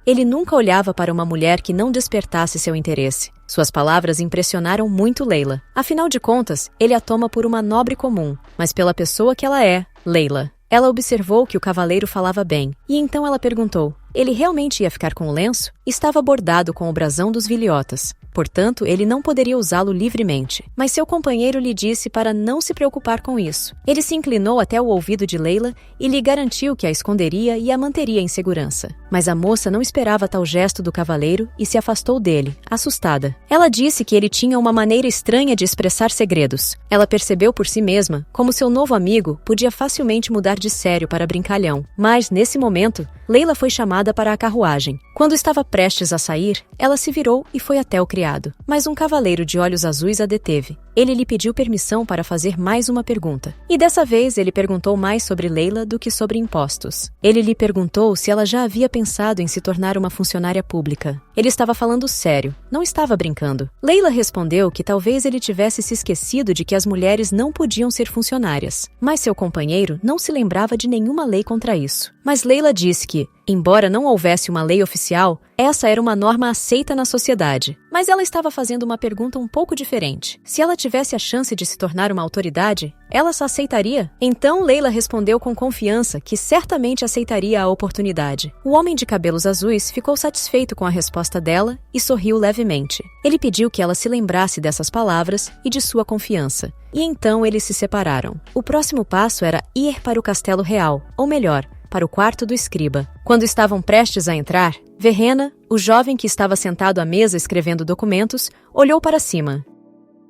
Speaker 1: Ele nunca olhava para uma mulher que não despertasse seu interesse. Suas palavras impressionaram muito Leila. Afinal de contas, ele a toma por uma nobre comum, mas pela pessoa que ela é, Leila. Ela observou que o cavaleiro falava bem, e então ela perguntou, ele realmente ia ficar com o lenço? Estava bordado com o brasão dos Viliotas. Portanto, ele não poderia usá-lo livremente. Mas seu companheiro lhe disse para não se preocupar com isso. Ele se inclinou até o ouvido de Leila e lhe garantiu que a esconderia e a manteria em segurança. Mas a moça não esperava tal gesto do cavaleiro e se afastou dele, assustada. Ela disse que ele tinha uma maneira estranha de expressar segredos. Ela percebeu por si mesma como seu novo amigo podia facilmente mudar de sério para brincalhão. Mas, nesse momento, Leila foi chamada para a carruagem. Quando estava prestes a sair, ela se virou e foi até o criado. Mas um cavaleiro de olhos azuis a deteve. Ele lhe pediu permissão para fazer mais uma pergunta. E dessa vez ele perguntou mais sobre Leila do que sobre impostos. Ele lhe perguntou se ela já havia pensado em se tornar uma funcionária pública. Ele estava falando sério, não estava brincando. Leila respondeu que talvez ele tivesse se esquecido de que as mulheres não podiam ser funcionárias. Mas seu companheiro não se lembrava de nenhuma lei contra isso. Mas Leila disse que, embora não houvesse uma lei oficial, essa era uma norma aceita na sociedade. Mas ela estava fazendo uma pergunta um pouco diferente. Se ela tivesse a chance de se tornar uma autoridade, ela só aceitaria? Então Leila respondeu com confiança que certamente aceitaria a oportunidade. O homem de cabelos azuis ficou satisfeito com a resposta dela e sorriu levemente. Ele pediu que ela se lembrasse dessas palavras e de sua confiança. E então eles se separaram. O próximo passo era ir para o castelo real, ou melhor, para o quarto do escriba. Quando estavam prestes a entrar, Verena, o jovem que estava sentado à mesa escrevendo documentos, olhou para cima.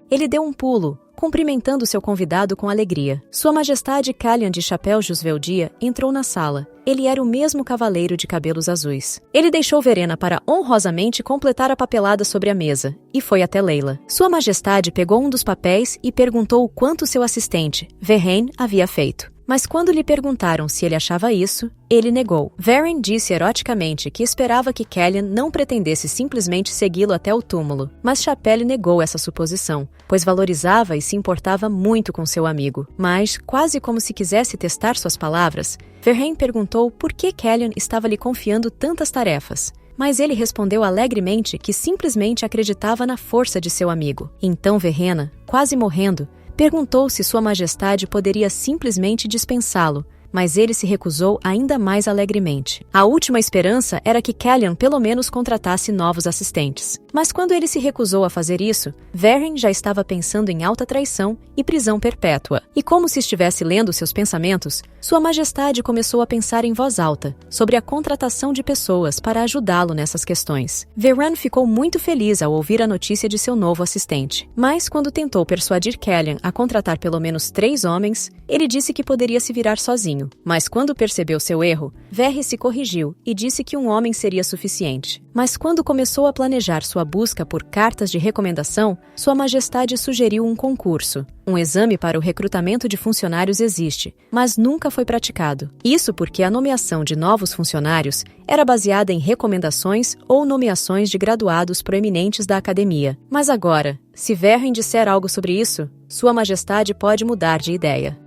Speaker 1: Ele deu um pulo, cumprimentando seu convidado com alegria. Sua Majestade Callian de Chapéu Jusveldia entrou na sala. Ele era o mesmo cavaleiro de cabelos azuis. Ele deixou Verena para honrosamente completar a papelada sobre a mesa e foi até Leila. Sua Majestade pegou um dos papéis e perguntou o quanto seu assistente, Verhen, havia feito. Mas quando lhe perguntaram se ele achava isso, ele negou. Varen disse eroticamente que esperava que Callian não pretendesse simplesmente segui-lo até o túmulo, mas Chapelle negou essa suposição, pois valorizava e se importava muito com seu amigo. Mas, quase como se quisesse testar suas palavras, Verhen perguntou por que Callian estava lhe confiando tantas tarefas. Mas ele respondeu alegremente que simplesmente acreditava na força de seu amigo. Então Verena, quase morrendo, perguntou se Sua Majestade poderia simplesmente dispensá-lo, mas ele se recusou ainda mais alegremente. A última esperança era que Callian pelo menos contratasse novos assistentes. Mas quando ele se recusou a fazer isso, Varen já estava pensando em alta traição e prisão perpétua. E como se estivesse lendo seus pensamentos, Sua Majestade começou a pensar em voz alta sobre a contratação de pessoas para ajudá-lo nessas questões. Veran ficou muito feliz ao ouvir a notícia de seu novo assistente. Mas quando tentou persuadir Callian a contratar pelo menos 3 homens, ele disse que poderia se virar sozinho. Mas quando percebeu seu erro, Verre se corrigiu e disse que um homem seria suficiente. Mas quando começou a planejar sua busca por cartas de recomendação, Sua Majestade sugeriu um concurso. Um exame para o recrutamento de funcionários existe, mas nunca foi praticado. Isso porque a nomeação de novos funcionários era baseada em recomendações ou nomeações de graduados proeminentes da academia. Mas agora, se Verren disser algo sobre isso, Sua Majestade pode mudar de ideia.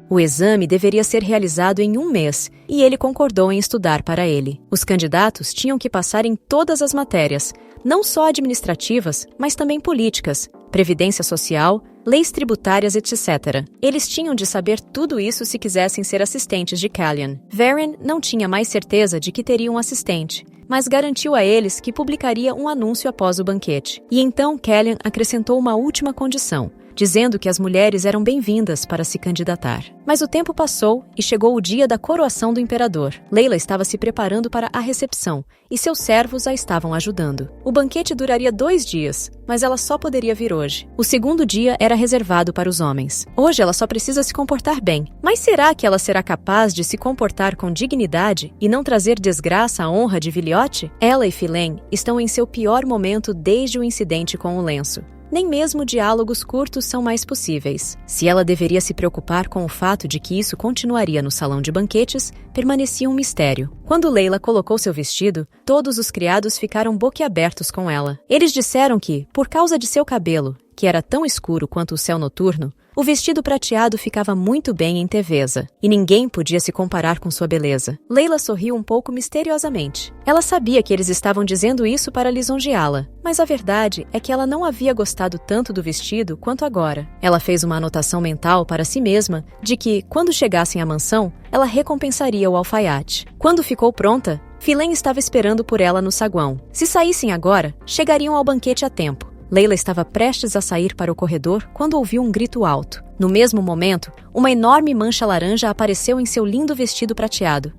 Speaker 1: O exame deveria ser realizado em 1 mês, e ele concordou em estudar para ele. Os candidatos tinham que passar em todas as matérias, não só administrativas, mas também políticas, previdência social, leis tributárias, etc. Eles tinham de saber tudo isso se quisessem ser assistentes de Callian. Varen não tinha mais certeza de que teria um assistente, mas garantiu a eles que publicaria um anúncio após o banquete. E então Callian acrescentou uma última condição, dizendo que as mulheres eram bem-vindas para se candidatar. Mas o tempo passou e chegou o dia da coroação do imperador. Leila estava se preparando para a recepção e seus servos a estavam ajudando. O banquete duraria 2 dias, mas ela só poderia vir hoje. O segundo dia era reservado para os homens. Hoje ela só precisa se comportar bem. Mas será que ela será capaz de se comportar com dignidade e não trazer desgraça à honra de Viliote? Ela e Philaine estão em seu pior momento desde o incidente com o lenço. Nem mesmo diálogos curtos são mais possíveis. Se ela deveria se preocupar com o fato de que isso continuaria no salão de banquetes, permanecia um mistério. Quando Leila colocou seu vestido, todos os criados ficaram boquiabertos com ela. Eles disseram que, por causa de seu cabelo, que era tão escuro quanto o céu noturno, o vestido prateado ficava muito bem em Teveza, e ninguém podia se comparar com sua beleza. Leila sorriu um pouco misteriosamente. Ela sabia que eles estavam dizendo isso para lisonjeá-la, mas a verdade é que ela não havia gostado tanto do vestido quanto agora. Ela fez uma anotação mental para si mesma de que, quando chegassem à mansão, ela recompensaria o alfaiate. Quando ficou pronta, Philen estava esperando por ela no saguão. Se saíssem agora, chegariam ao banquete a tempo. Layla estava prestes a sair para o corredor quando ouviu um grito alto. No mesmo momento, uma enorme mancha laranja apareceu em seu lindo vestido prateado.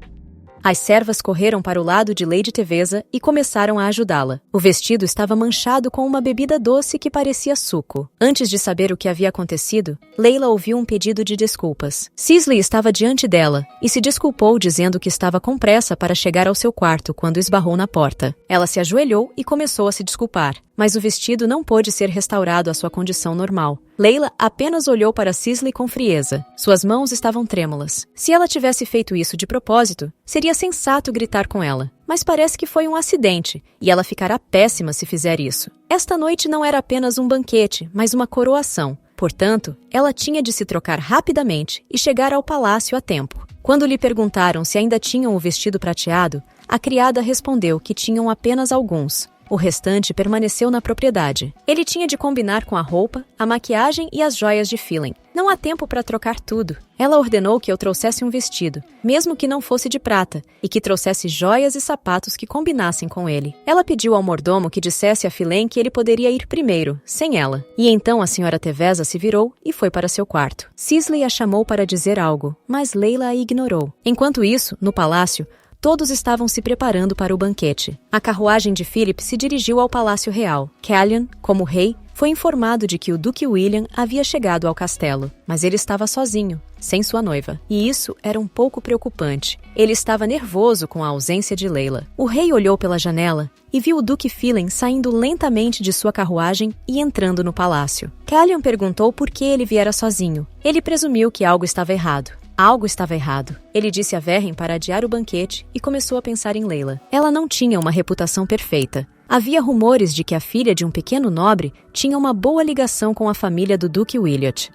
Speaker 1: As servas correram para o lado de Lady Teveza e começaram a ajudá-la. O vestido estava manchado com uma bebida doce que parecia suco. Antes de saber o que havia acontecido, Layla ouviu um pedido de desculpas. Sisley estava diante dela e se desculpou dizendo que estava com pressa para chegar ao seu quarto quando esbarrou na porta. Ela se ajoelhou e começou a se desculpar, mas o vestido não pôde ser restaurado à sua condição normal. Layla apenas olhou para Sisley com frieza. Suas mãos estavam trêmulas. Se ela tivesse feito isso de propósito, seria sensato gritar com ela. Mas parece que foi um acidente, e ela ficará péssima se fizer isso. Esta noite não era apenas um banquete, mas uma coroação. Portanto, ela tinha de se trocar rapidamente e chegar ao palácio a tempo. Quando lhe perguntaram se ainda tinham o vestido prateado, a criada respondeu que tinham apenas alguns. O restante permaneceu na propriedade. Ele tinha de combinar com a roupa, a maquiagem e as joias de Philen. Não há tempo para trocar tudo. Ela ordenou que eu trouxesse um vestido, mesmo que não fosse de prata, e que trouxesse joias e sapatos que combinassem com ele. Ela pediu ao mordomo que dissesse a Philen que ele poderia ir primeiro, sem ela. E então a senhora Teveza se virou e foi para seu quarto. Sisley a chamou para dizer algo, mas Layla a ignorou. Enquanto isso, no palácio, todos estavam se preparando para o banquete. A carruagem de Philip se dirigiu ao Palácio Real. Cailean, como rei, foi informado de que o Duque William havia chegado ao castelo, mas ele estava sozinho, sem sua noiva. E isso era um pouco preocupante. Ele estava nervoso com a ausência de Layla. O rei olhou pela janela e viu o Duque Philen saindo lentamente de sua carruagem e entrando no palácio. Cailean perguntou por que ele viera sozinho. Ele presumiu que algo estava errado. Algo estava errado. Ele disse a Verren para adiar o banquete e começou a pensar em Layla. Ela não tinha uma reputação perfeita. Havia rumores de que a filha de um pequeno nobre tinha uma boa ligação com a família do Duque Wiliot.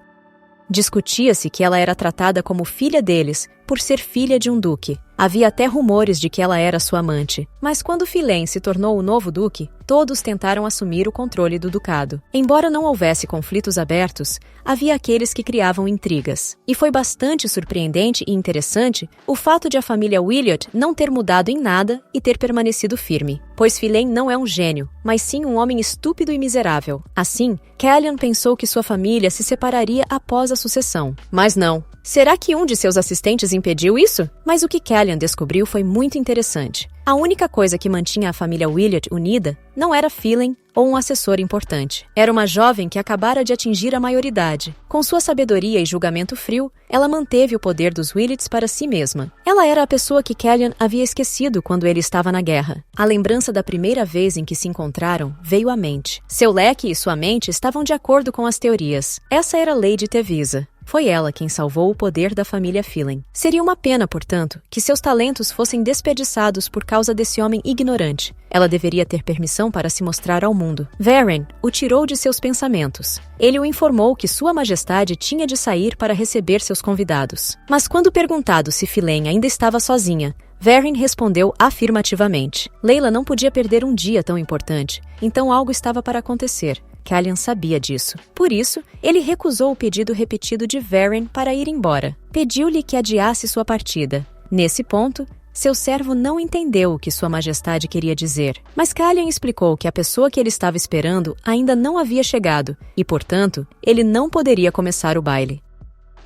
Speaker 1: Discutia-se que ela era tratada como filha deles, por ser filha de um duque. Havia até rumores de que ela era sua amante. Mas quando Philen se tornou o novo duque, todos tentaram assumir o controle do ducado. Embora não houvesse conflitos abertos, havia aqueles que criavam intrigas. E foi bastante surpreendente e interessante o fato de a família Wiliot não ter mudado em nada e ter permanecido firme. Pois Philen não é um gênio, mas sim um homem estúpido e miserável. Assim, Cailean pensou que sua família se separaria após a sucessão. Mas não. Será que um de seus assistentes impediu isso? Mas o que Cailean descobriu foi muito interessante. A única coisa que mantinha a família Wiliot unida não era Philen ou um assessor importante. Era uma jovem que acabara de atingir a maioridade. Com sua sabedoria e julgamento frio, ela manteve o poder dos Willits para si mesma. Ela era a pessoa que Cailean havia esquecido quando ele estava na guerra. A lembrança da primeira vez em que se encontraram veio à mente. Seu leque e sua mente estavam de acordo com as teorias. Essa era Lady Teveza. Foi ela quem salvou o poder da família Philen. Seria uma pena, portanto, que seus talentos fossem desperdiçados por causa desse homem ignorante. Ela deveria ter permissão para se mostrar ao mundo. Verren o tirou de seus pensamentos. Ele o informou que Sua Majestade tinha de sair para receber seus convidados. Mas quando perguntado se Philen ainda estava sozinha, Verren respondeu afirmativamente. Layla não podia perder um dia tão importante, então algo estava para acontecer. Cailean sabia disso. Por isso, ele recusou o pedido repetido de Verren para ir embora. Pediu-lhe que adiasse sua partida. Nesse ponto, seu servo não entendeu o que Sua Majestade queria dizer, mas Cailean explicou que a pessoa que ele estava esperando ainda não havia chegado e, portanto, ele não poderia começar o baile.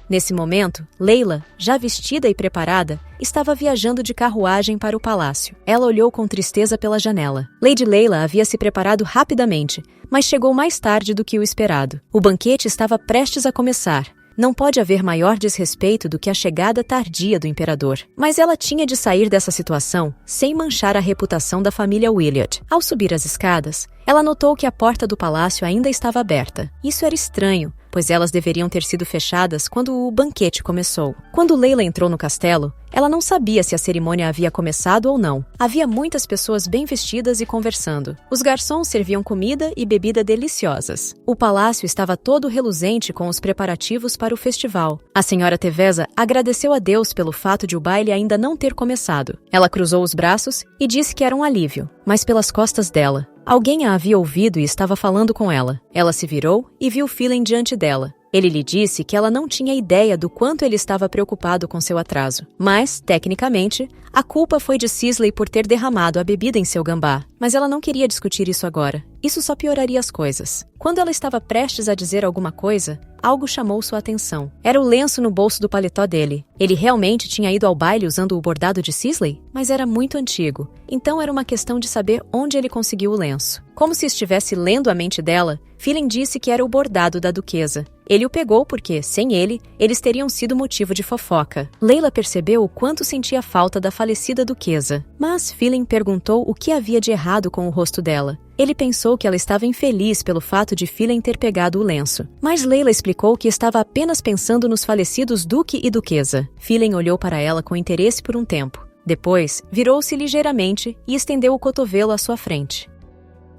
Speaker 1: Nesse momento, Layla, já vestida e preparada, estava viajando de carruagem para o palácio. Ela olhou com tristeza pela janela. Lady Layla havia se preparado rapidamente, mas chegou mais tarde do que o esperado. O banquete estava prestes a começar. Não pode haver maior desrespeito do que a chegada tardia do imperador. Mas ela tinha de sair dessa situação sem manchar a reputação da família Wiliot. Ao subir as escadas, ela notou que a porta do palácio ainda estava aberta. Isso era estranho, pois elas deveriam ter sido fechadas quando o banquete começou. Quando Layla entrou no castelo, ela não sabia se a cerimônia havia começado ou não. Havia muitas pessoas bem vestidas e conversando. Os garçons serviam comida e bebida deliciosas. O palácio estava todo reluzente com os preparativos para o festival. A senhora Teveza agradeceu a Deus pelo fato de o baile ainda não ter começado. Ela cruzou os braços e disse que era um alívio, mas pelas costas dela, alguém a havia ouvido e estava falando com ela. Ela se virou e viu Philen diante dela. Ele lhe disse que ela não tinha ideia do quanto ele estava preocupado com seu atraso. Mas, tecnicamente, a culpa foi de Sisley por ter derramado a bebida em seu gambá. Mas ela não queria discutir isso agora. Isso só pioraria as coisas. Quando ela estava prestes a dizer alguma coisa, algo chamou sua atenção. Era o lenço no bolso do paletó dele. Ele realmente tinha ido ao baile usando o bordado de Sisley? Mas era muito antigo. Então era uma questão de saber onde ele conseguiu o lenço. Como se estivesse lendo a mente dela, Phelan disse que era o bordado da duquesa. Ele o pegou porque, sem ele, eles teriam sido motivo de fofoca. Layla percebeu o quanto sentia falta da falecida duquesa. Mas Phelan perguntou o que havia de errado com o rosto dela. Ele pensou que ela estava infeliz pelo fato de Phelan ter pegado o lenço. Mas Layla explicou que estava apenas pensando nos falecidos duque e duquesa. Phelan olhou para ela com interesse por um tempo. Depois, virou-se ligeiramente e estendeu o cotovelo à sua frente.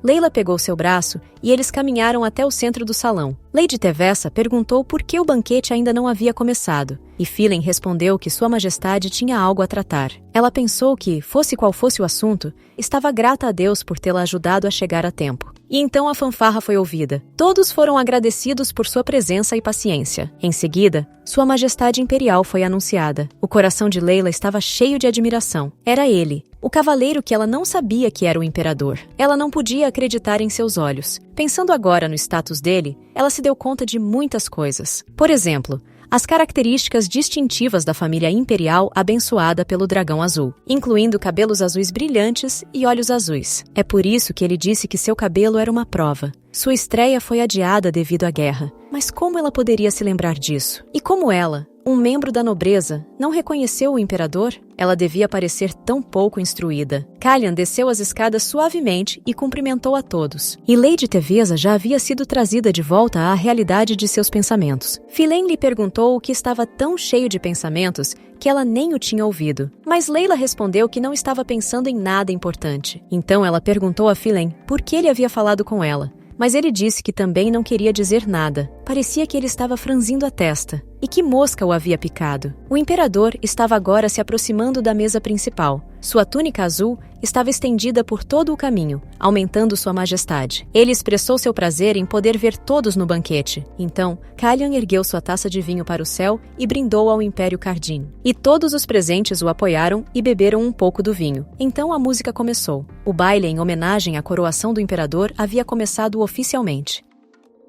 Speaker 1: Layla pegou seu braço e eles caminharam até o centro do salão. Lady Tevessa perguntou por que o banquete ainda não havia começado, e Phelan respondeu que Sua Majestade tinha algo a tratar. Ela pensou que, fosse qual fosse o assunto, estava grata a Deus por tê-la ajudado a chegar a tempo. E então a fanfarra foi ouvida. Todos foram agradecidos por sua presença e paciência. Em seguida, Sua Majestade Imperial foi anunciada. O coração de Layla estava cheio de admiração. Era ele, o cavaleiro que ela não sabia que era o imperador. Ela não podia acreditar em seus olhos. Pensando agora no status dele, ela se deu conta de muitas coisas. Por exemplo, as características distintivas da família imperial abençoada pelo dragão azul, incluindo cabelos azuis brilhantes e olhos azuis. É por isso que ele disse que seu cabelo era uma prova. Sua estreia foi adiada devido à guerra. Mas como ela poderia se lembrar disso? E como ela, um membro da nobreza, não reconheceu o imperador? Ela devia parecer tão pouco instruída. Callian desceu as escadas suavemente e cumprimentou a todos. E Lady Teveza já havia sido trazida de volta à realidade de seus pensamentos. Phelan lhe perguntou o que estava tão cheio de pensamentos que ela nem o tinha ouvido. Mas Layla respondeu que não estava pensando em nada importante. Então ela perguntou a Phelan por que ele havia falado com ela. Mas ele disse que também não queria dizer nada. Parecia que ele estava franzindo a testa. E que mosca o havia picado. O imperador estava agora se aproximando da mesa principal. Sua túnica azul estava estendida por todo o caminho, aumentando sua majestade. Ele expressou seu prazer em poder ver todos no banquete. Então, Callian ergueu sua taça de vinho para o céu e brindou ao Império Cardin. E todos os presentes o apoiaram e beberam um pouco do vinho. Então a música começou. O baile em homenagem à coroação do imperador havia começado oficialmente.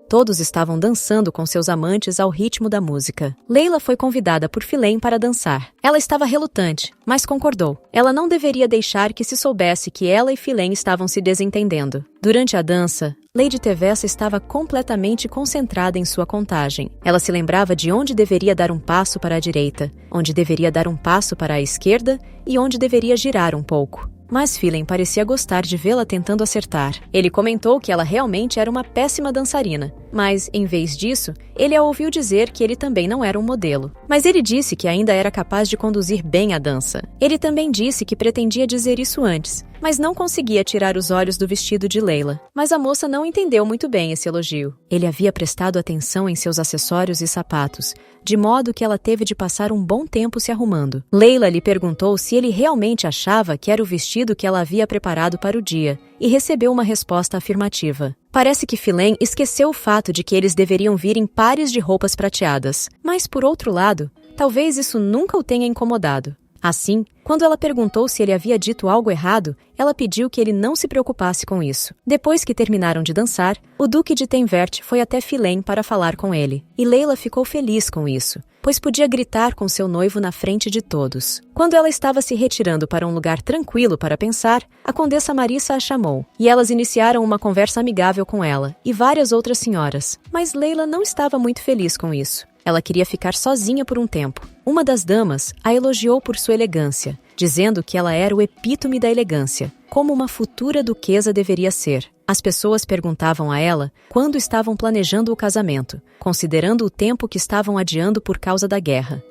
Speaker 1: Todos estavam dançando com seus amantes ao ritmo da música. Layla foi convidada por Phelan para dançar. Ela estava relutante, mas concordou. Ela não deveria deixar que se soubesse que ela e Phelan estavam se desentendendo. Durante a dança, Lady Tevessa estava completamente concentrada em sua contagem. Ela se lembrava de onde deveria dar um passo para a direita, onde deveria dar um passo para a esquerda e onde deveria girar um pouco. Mas Phelan parecia gostar de vê-la tentando acertar. Ele comentou que ela realmente era uma péssima dançarina, mas, em vez disso, ele a ouviu dizer que ele também não era um modelo. Mas ele disse que ainda era capaz de conduzir bem a dança. Ele também disse que pretendia dizer isso antes, mas não conseguia tirar os olhos do vestido de Layla. Mas a moça não entendeu muito bem esse elogio. Ele havia prestado atenção em seus acessórios e sapatos, de modo que ela teve de passar um bom tempo se arrumando. Layla lhe perguntou se ele realmente achava que era o vestido que ela havia preparado para o dia, e recebeu uma resposta afirmativa. Parece que Phelan esqueceu o fato de que eles deveriam vir em pares de roupas prateadas. Mas, por outro lado, talvez isso nunca o tenha incomodado. Assim, quando ela perguntou se ele havia dito algo errado, ela pediu que ele não se preocupasse com isso. Depois que terminaram de dançar, o Duque de Tenvert foi até Phelan para falar com ele. E Layla ficou feliz com isso, pois podia gritar com seu noivo na frente de todos. Quando ela estava se retirando para um lugar tranquilo para pensar, a Condessa Marissa a chamou, e elas iniciaram uma conversa amigável com ela e várias outras senhoras. Mas Layla não estava muito feliz com isso. Ela queria ficar sozinha por um tempo. Uma das damas a elogiou por sua elegância, dizendo que ela era o epítome da elegância, como uma futura duquesa deveria ser. As pessoas perguntavam a ela quando estavam planejando o casamento, considerando o tempo que estavam adiando por causa da guerra.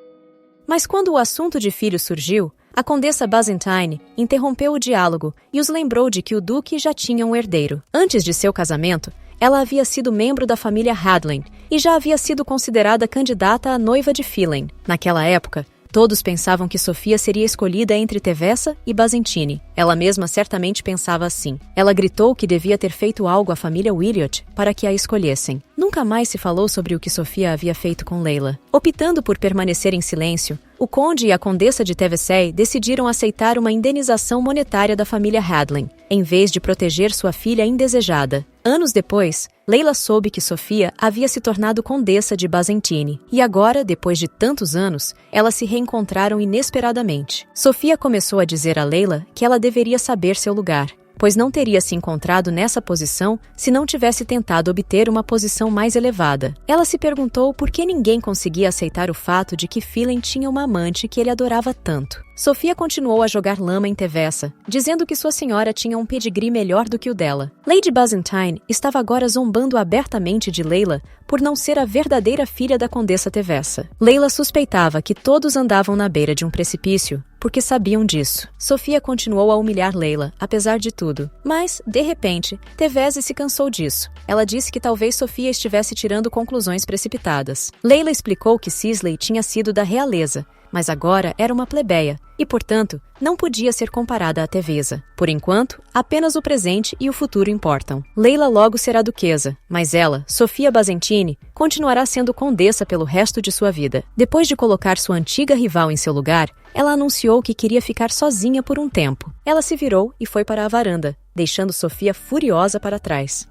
Speaker 1: Mas quando o assunto de filhos surgiu, a Condessa Bazentine interrompeu o diálogo e os lembrou de que o duque já tinha um herdeiro. Antes de seu casamento, ela havia sido membro da família Hadleigh e já havia sido considerada candidata à noiva de Phelan. Naquela época, todos pensavam que Sofia seria escolhida entre Tevessa e Bazentine. Ela mesma certamente pensava assim. Ela gritou que devia ter feito algo à família Wiliot para que a escolhessem. No Nunca mais se falou sobre o que Sofia havia feito com Leila. Optando por permanecer em silêncio, o conde e a condessa de Tevessey decidiram aceitar uma indenização monetária da família Hadlin, em vez de proteger sua filha indesejada. Anos depois, Leila soube que Sofia havia se tornado condessa de Bazentine, e agora, depois de tantos anos, elas se reencontraram inesperadamente. Sofia começou a dizer a Leila que ela deveria saber seu lugar, pois não teria se encontrado nessa posição se não tivesse tentado obter uma posição mais elevada. Ela se perguntou por que ninguém conseguia aceitar o fato de que Phelan tinha uma amante que ele adorava tanto. Sofia continuou a jogar lama em Tevessa, dizendo que sua senhora tinha um pedigree melhor do que o dela. Lady Bazentine estava agora zombando abertamente de Leila por não ser a verdadeira filha da condessa Tevessa. Leila suspeitava que todos andavam na beira de um precipício porque sabiam disso. Sofia continuou a humilhar Leila, apesar de tudo. Mas, de repente, Tevesse se cansou disso. Ela disse que talvez Sofia estivesse tirando conclusões precipitadas. Leila explicou que Sisley tinha sido da realeza, mas agora era uma plebeia e, portanto, não podia ser comparada à Teveza. Por enquanto, apenas o presente e o futuro importam. Leila logo será duquesa, mas ela, Sofia Bazentine, continuará sendo condessa pelo resto de sua vida. Depois de colocar sua antiga rival em seu lugar, ela anunciou que queria ficar sozinha por um tempo. Ela se virou e foi para a varanda, deixando Sofia furiosa para trás.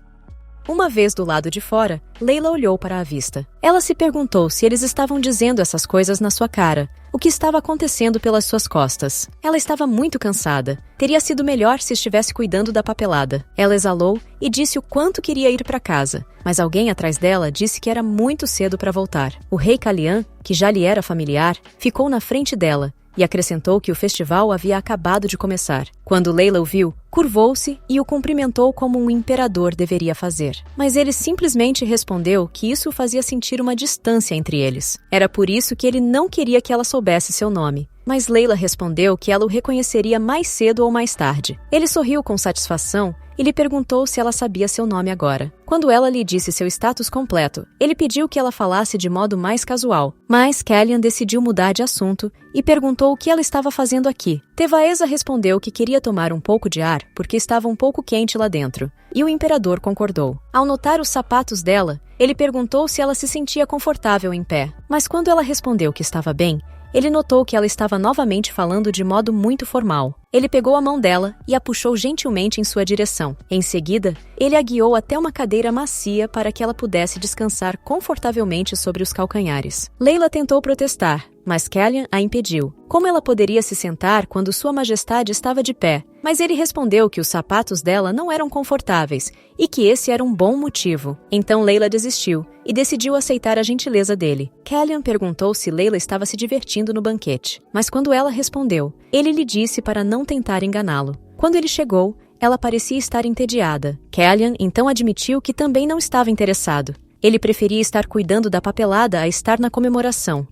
Speaker 1: Uma vez do lado de fora, Leila olhou para a vista. Ela se perguntou se eles estavam dizendo essas coisas na sua cara, o que estava acontecendo pelas suas costas. Ela estava muito cansada. Teria sido melhor se estivesse cuidando da papelada. Ela exalou e disse o quanto queria ir para casa, mas alguém atrás dela disse que era muito cedo para voltar. O rei Calian, que já lhe era familiar, ficou na frente dela e acrescentou que o festival havia acabado de começar. Quando Leila o viu, curvou-se e o cumprimentou como um imperador deveria fazer. Mas ele simplesmente respondeu que isso o fazia sentir uma distância entre eles. Era por isso que ele não queria que ela soubesse seu nome. Mas Leila respondeu que ela o reconheceria mais cedo ou mais tarde. Ele sorriu com satisfação e lhe perguntou se ela sabia seu nome agora. Quando ela lhe disse seu status completo, ele pediu que ela falasse de modo mais casual. Mas Calian decidiu mudar de assunto e perguntou o que ela estava fazendo aqui. Tevaesa respondeu que queria tomar um pouco de ar porque estava um pouco quente lá dentro. E o imperador concordou. Ao notar os sapatos dela, ele perguntou se ela se sentia confortável em pé. Mas quando ela respondeu que estava bem, ele notou que ela estava novamente falando de modo muito formal. Ele pegou a mão dela e a puxou gentilmente em sua direção. Em seguida, ele a guiou até uma cadeira macia para que ela pudesse descansar confortavelmente sobre os calcanhares. Leila tentou protestar, mas Calian a impediu. Como ela poderia se sentar quando Sua Majestade estava de pé? Mas ele respondeu que os sapatos dela não eram confortáveis e que esse era um bom motivo. Então Leila desistiu e decidiu aceitar a gentileza dele. Calian perguntou se Leila estava se divertindo no banquete, mas quando ela respondeu, ele lhe disse para não tentar enganá-lo. Quando ele chegou, ela parecia estar entediada. Calian então admitiu que também não estava interessado. Ele preferia estar cuidando da papelada a estar na comemoração.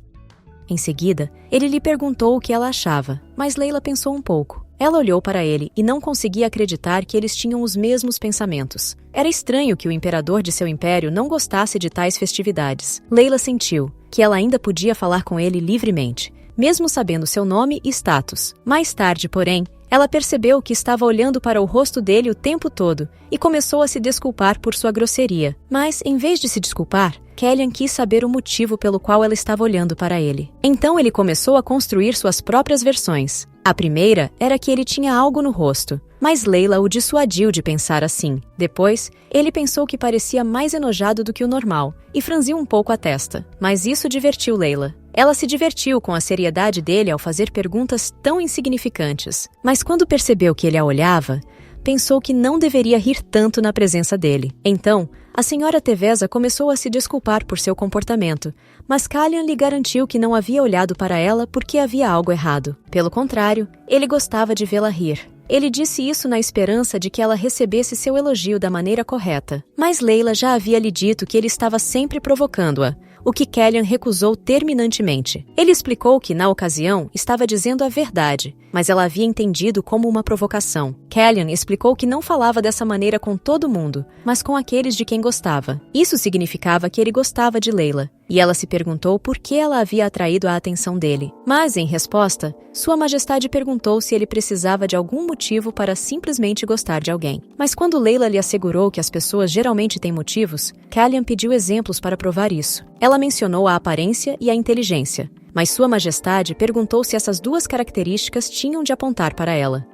Speaker 1: Em seguida, ele lhe perguntou o que ela achava, mas Leila pensou um pouco. Ela olhou para ele e não conseguia acreditar que eles tinham os mesmos pensamentos. Era estranho que o imperador de seu império não gostasse de tais festividades. Leila sentiu que ela ainda podia falar com ele livremente, mesmo sabendo seu nome e status. Mais tarde, porém, ela percebeu que estava olhando para o rosto dele o tempo todo e começou a se desculpar por sua grosseria. Mas, em vez de se desculpar, Calian quis saber o motivo pelo qual ela estava olhando para ele. Então ele começou a construir suas próprias versões. A primeira era que ele tinha algo no rosto, mas Leila o dissuadiu de pensar assim. Depois, ele pensou que parecia mais enojado do que o normal e franziu um pouco a testa. Mas isso divertiu Leila. Ela se divertiu com a seriedade dele ao fazer perguntas tão insignificantes. Mas quando percebeu que ele a olhava, pensou que não deveria rir tanto na presença dele. Então, a senhora Teveza começou a se desculpar por seu comportamento, mas Calian lhe garantiu que não havia olhado para ela porque havia algo errado. Pelo contrário, ele gostava de vê-la rir. Ele disse isso na esperança de que ela recebesse seu elogio da maneira correta. Mas Leila já havia lhe dito que ele estava sempre provocando-a, o que Calian recusou terminantemente. Ele explicou que, na ocasião, estava dizendo a verdade, mas ela havia entendido como uma provocação. Calian explicou que não falava dessa maneira com todo mundo, mas com aqueles de quem gostava. Isso significava que ele gostava de Leila, e ela se perguntou por que ela havia atraído a atenção dele. Mas, em resposta, Sua Majestade perguntou se ele precisava de algum motivo para simplesmente gostar de alguém. Mas quando Layla lhe assegurou que as pessoas geralmente têm motivos, Callian pediu exemplos para provar isso. Ela mencionou a aparência e a inteligência, mas Sua Majestade perguntou se essas duas características tinham de apontar para ela.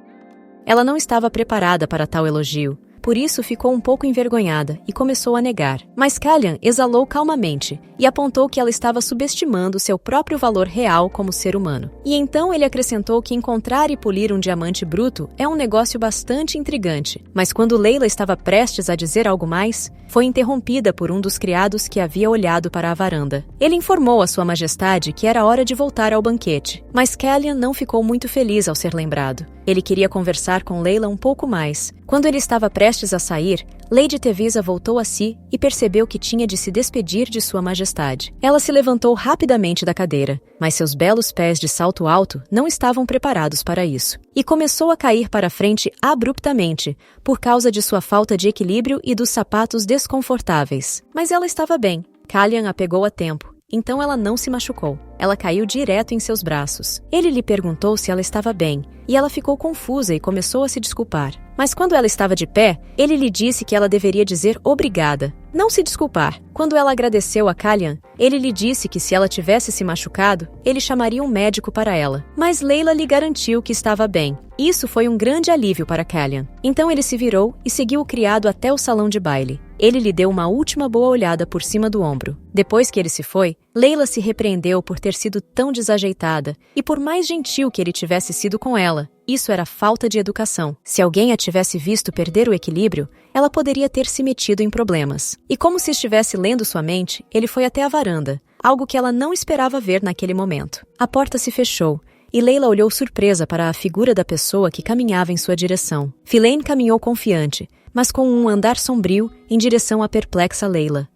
Speaker 1: Ela não estava preparada para tal elogio, por isso ficou um pouco envergonhada e começou a negar. Mas Callian exalou calmamente e apontou que ela estava subestimando seu próprio valor real como ser humano. E então ele acrescentou que encontrar e polir um diamante bruto é um negócio bastante intrigante. Mas quando Layla estava prestes a dizer algo mais, foi interrompida por um dos criados que havia olhado para a varanda. Ele informou a Sua Majestade que era hora de voltar ao banquete, mas Callian não ficou muito feliz ao ser lembrado. Ele queria conversar com Layla um pouco mais. Quando ele estava prestes a sair, Lady Tevisa voltou a si e percebeu que tinha de se despedir de Sua Majestade. Ela se levantou rapidamente da cadeira, mas seus belos pés de salto alto não estavam preparados para isso. E começou a cair para frente abruptamente, por causa de sua falta de equilíbrio e dos sapatos desconfortáveis. Mas ela estava bem. Callian a pegou a tempo. Então ela não se machucou. Ela caiu direto em seus braços. Ele lhe perguntou se ela estava bem, e ela ficou confusa e começou a se desculpar. Mas quando ela estava de pé, ele lhe disse que ela deveria dizer obrigada, não se desculpar. Quando ela agradeceu a Callian, ele lhe disse que se ela tivesse se machucado, ele chamaria um médico para ela. Mas Layla lhe garantiu que estava bem. Isso foi um grande alívio para Callian. Então ele se virou e seguiu o criado até o salão de baile. Ele lhe deu uma última boa olhada por cima do ombro. Depois que ele se foi, Layla se repreendeu por ter sido tão desajeitada e por mais gentil que ele tivesse sido com ela. Isso era falta de educação. Se alguém a tivesse visto perder o equilíbrio, ela poderia ter se metido em problemas. E como se estivesse lendo sua mente, ele foi até a varanda, algo que ela não esperava ver naquele momento. A porta se fechou, e Layla olhou surpresa para a figura da pessoa que caminhava em sua direção. Philaine caminhou confiante, mas com um andar sombrio em direção à perplexa Layla.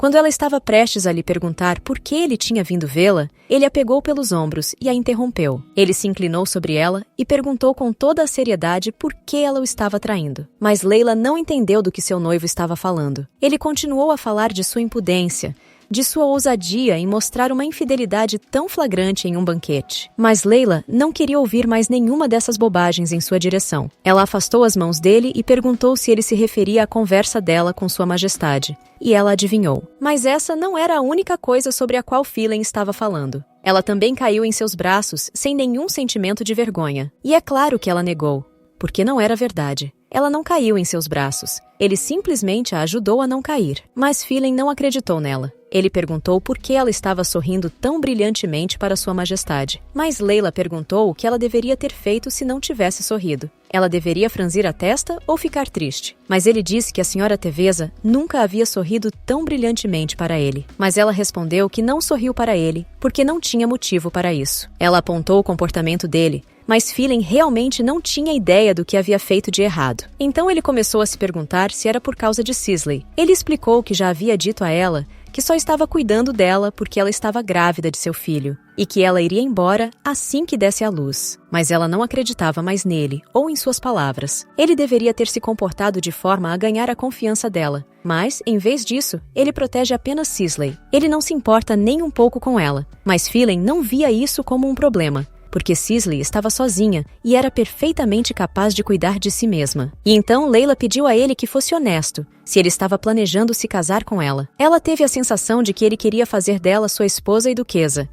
Speaker 1: Quando ela estava prestes a lhe perguntar por que ele tinha vindo vê-la, ele a pegou pelos ombros e a interrompeu. Ele se inclinou sobre ela e perguntou com toda a seriedade por que ela o estava traindo. Mas Layla não entendeu do que seu noivo estava falando. Ele continuou a falar de sua impudência, de sua ousadia em mostrar uma infidelidade tão flagrante em um banquete. Mas Layla não queria ouvir mais nenhuma dessas bobagens em sua direção. Ela afastou as mãos dele e perguntou se ele se referia à conversa dela com Sua Majestade. E ela adivinhou. Mas essa não era a única coisa sobre a qual Philaine estava falando. Ela também caiu em seus braços, sem nenhum sentimento de vergonha. E é claro que ela negou, porque não era verdade. Ela não caiu em seus braços. Ele simplesmente a ajudou a não cair. Mas Philaine não acreditou nela. Ele perguntou por que ela estava sorrindo tão brilhantemente para Sua Majestade. Mas Layla perguntou o que ela deveria ter feito se não tivesse sorrido. Ela deveria franzir a testa ou ficar triste. Mas ele disse que a senhora Teveza nunca havia sorrido tão brilhantemente para ele. Mas ela respondeu que não sorriu para ele, porque não tinha motivo para isso. Ela apontou o comportamento dele, mas Philaine realmente não tinha ideia do que havia feito de errado. Então ele começou a se perguntar se era por causa de Sisley. Ele explicou que já havia dito a ela que só estava cuidando dela porque ela estava grávida de seu filho, e que ela iria embora assim que desse à luz. Mas ela não acreditava mais nele, ou em suas palavras. Ele deveria ter se comportado de forma a ganhar a confiança dela, mas, em vez disso, ele protege apenas Sisley. Ele não se importa nem um pouco com ela, mas Philaine não via isso como um problema, porque Sisley estava sozinha e era perfeitamente capaz de cuidar de si mesma. E então Layla pediu a ele que fosse honesto, se ele estava planejando se casar com ela. Ela teve a sensação de que ele queria fazer dela sua esposa e duquesa.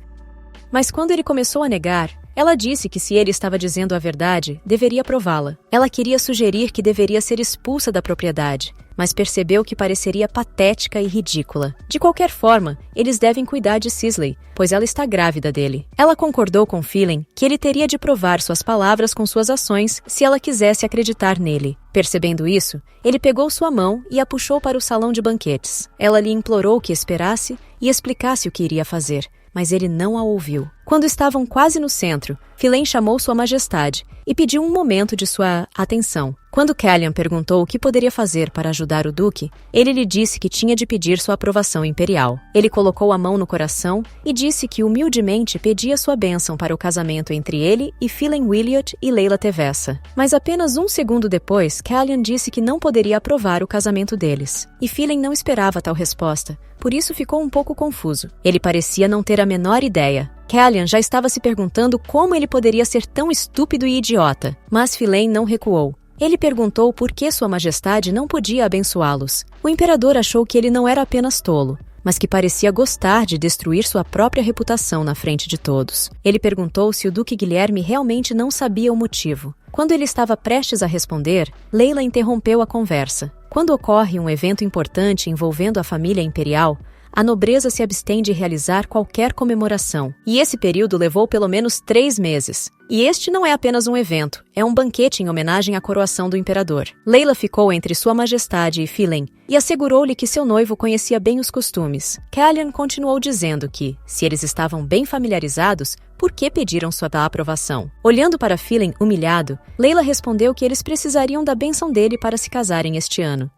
Speaker 1: Mas quando ele começou a negar, ela disse que se ele estava dizendo a verdade, deveria prová-la. Ela queria sugerir que deveria ser expulsa da propriedade, mas percebeu que pareceria patética e ridícula. De qualquer forma, eles devem cuidar de Sisley, pois ela está grávida dele. Ela concordou com Philaine que ele teria de provar suas palavras com suas ações se ela quisesse acreditar nele. Percebendo isso, ele pegou sua mão e a puxou para o salão de banquetes. Ela lhe implorou que esperasse e explicasse o que iria fazer, mas ele não a ouviu. Quando estavam quase no centro, Philaine chamou Sua Majestade e pediu um momento de sua atenção. Quando Callian perguntou o que poderia fazer para ajudar o Duque, ele lhe disse que tinha de pedir sua aprovação imperial. Ele colocou a mão no coração e disse que humildemente pedia sua bênção para o casamento entre ele e Phelan Williot e Layla Tevessa. Mas apenas um segundo depois, Callian disse que não poderia aprovar o casamento deles. E Phelan não esperava tal resposta, por isso ficou um pouco confuso. Ele parecia não ter a menor ideia. Callian já estava se perguntando como ele poderia ser tão estúpido e idiota, mas Phelan não recuou. Ele perguntou por que Sua Majestade não podia abençoá-los. O imperador achou que ele não era apenas tolo, mas que parecia gostar de destruir sua própria reputação na frente de todos. Ele perguntou se o Duque Guilherme realmente não sabia o motivo. Quando ele estava prestes a responder, Layla interrompeu a conversa. Quando ocorre um evento importante envolvendo a família imperial, a nobreza se abstém de realizar qualquer comemoração, e esse período levou pelo menos 3 meses. E este não é apenas um evento, é um banquete em homenagem à coroação do imperador. Layla ficou entre Sua Majestade e Phelan e assegurou-lhe que seu noivo conhecia bem os costumes. Callian continuou dizendo que, se eles estavam bem familiarizados, por que pediram sua aprovação? Olhando para Phelan humilhado, Layla respondeu que eles precisariam da bênção dele para se casarem este ano.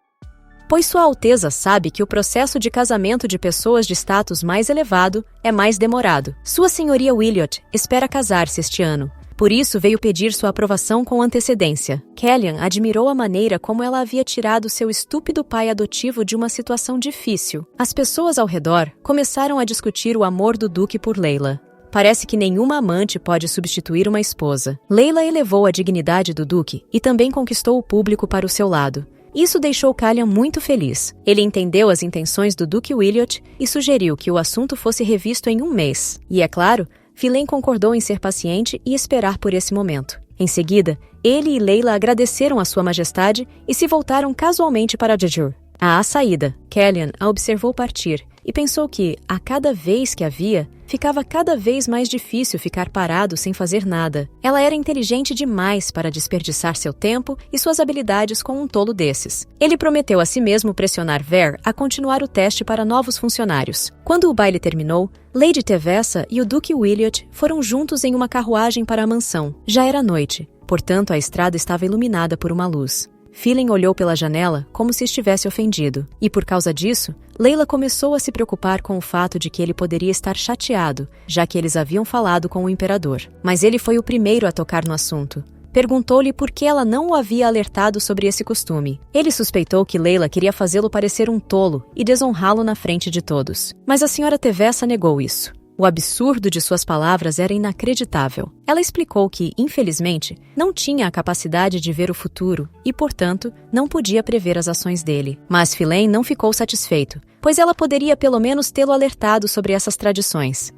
Speaker 1: Pois Sua Alteza sabe que o processo de casamento de pessoas de status mais elevado é mais demorado. Sua Senhoria Williot espera casar-se este ano. Por isso veio pedir sua aprovação com antecedência. Callian admirou a maneira como ela havia tirado seu estúpido pai adotivo de uma situação difícil. As pessoas ao redor começaram a discutir o amor do Duque por Layla. Parece que nenhuma amante pode substituir uma esposa. Layla elevou a dignidade do Duque e também conquistou o público para o seu lado. Isso deixou Callian muito feliz. Ele entendeu as intenções do Duque Williot e sugeriu que o assunto fosse revisto em 1 mês. E, é claro, Phelan concordou em ser paciente e esperar por esse momento. Em seguida, ele e Layla agradeceram a Sua Majestade e se voltaram casualmente para Jejur. À saída, Callian a observou partir e pensou que, a cada vez que a via, ficava cada vez mais difícil ficar parado sem fazer nada. Ela era inteligente demais para desperdiçar seu tempo e suas habilidades com um tolo desses. Ele prometeu a si mesmo pressionar Ver a continuar o teste para novos funcionários. Quando o baile terminou, Lady Tevessa e o Duque Williot foram juntos em uma carruagem para a mansão. Já era noite, portanto a estrada estava iluminada por uma luz. Phelan olhou pela janela como se estivesse ofendido, e por causa disso, Layla começou a se preocupar com o fato de que ele poderia estar chateado, já que eles haviam falado com o imperador. Mas ele foi o primeiro a tocar no assunto. Perguntou-lhe por que ela não o havia alertado sobre esse costume. Ele suspeitou que Layla queria fazê-lo parecer um tolo e desonrá-lo na frente de todos. Mas a senhora Tevessa negou isso. O absurdo de suas palavras era inacreditável. Ela explicou que, infelizmente, não tinha a capacidade de ver o futuro e, portanto, não podia prever as ações dele. Mas Phelan não ficou satisfeito, pois ela poderia pelo menos tê-lo alertado sobre essas tradições.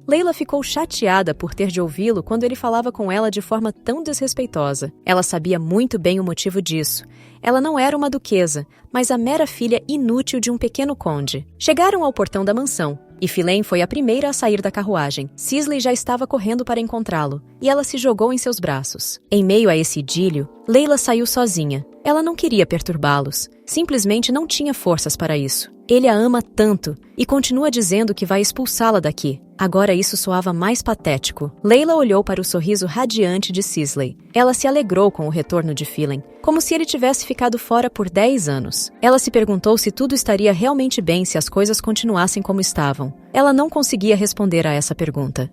Speaker 1: Layla ficou chateada por ter de ouvi-lo quando ele falava com ela de forma tão desrespeitosa. Ela sabia muito bem o motivo disso. Ela não era uma duquesa, mas a mera filha inútil de um pequeno conde. Chegaram ao portão da mansão, e Phelan foi a primeira a sair da carruagem. Sisley já estava correndo para encontrá-lo, e ela se jogou em seus braços. Em meio a esse idílio, Layla saiu sozinha. Ela não queria perturbá-los. Simplesmente não tinha forças para isso. Ele a ama tanto, e continua dizendo que vai expulsá-la daqui. Agora isso soava mais patético. Layla olhou para o sorriso radiante de Sisley. Ela se alegrou com o retorno de Phelan, como se ele tivesse ficado fora por 10 anos. Ela se perguntou se tudo estaria realmente bem se as coisas continuassem como estavam. Ela não conseguia responder a essa pergunta.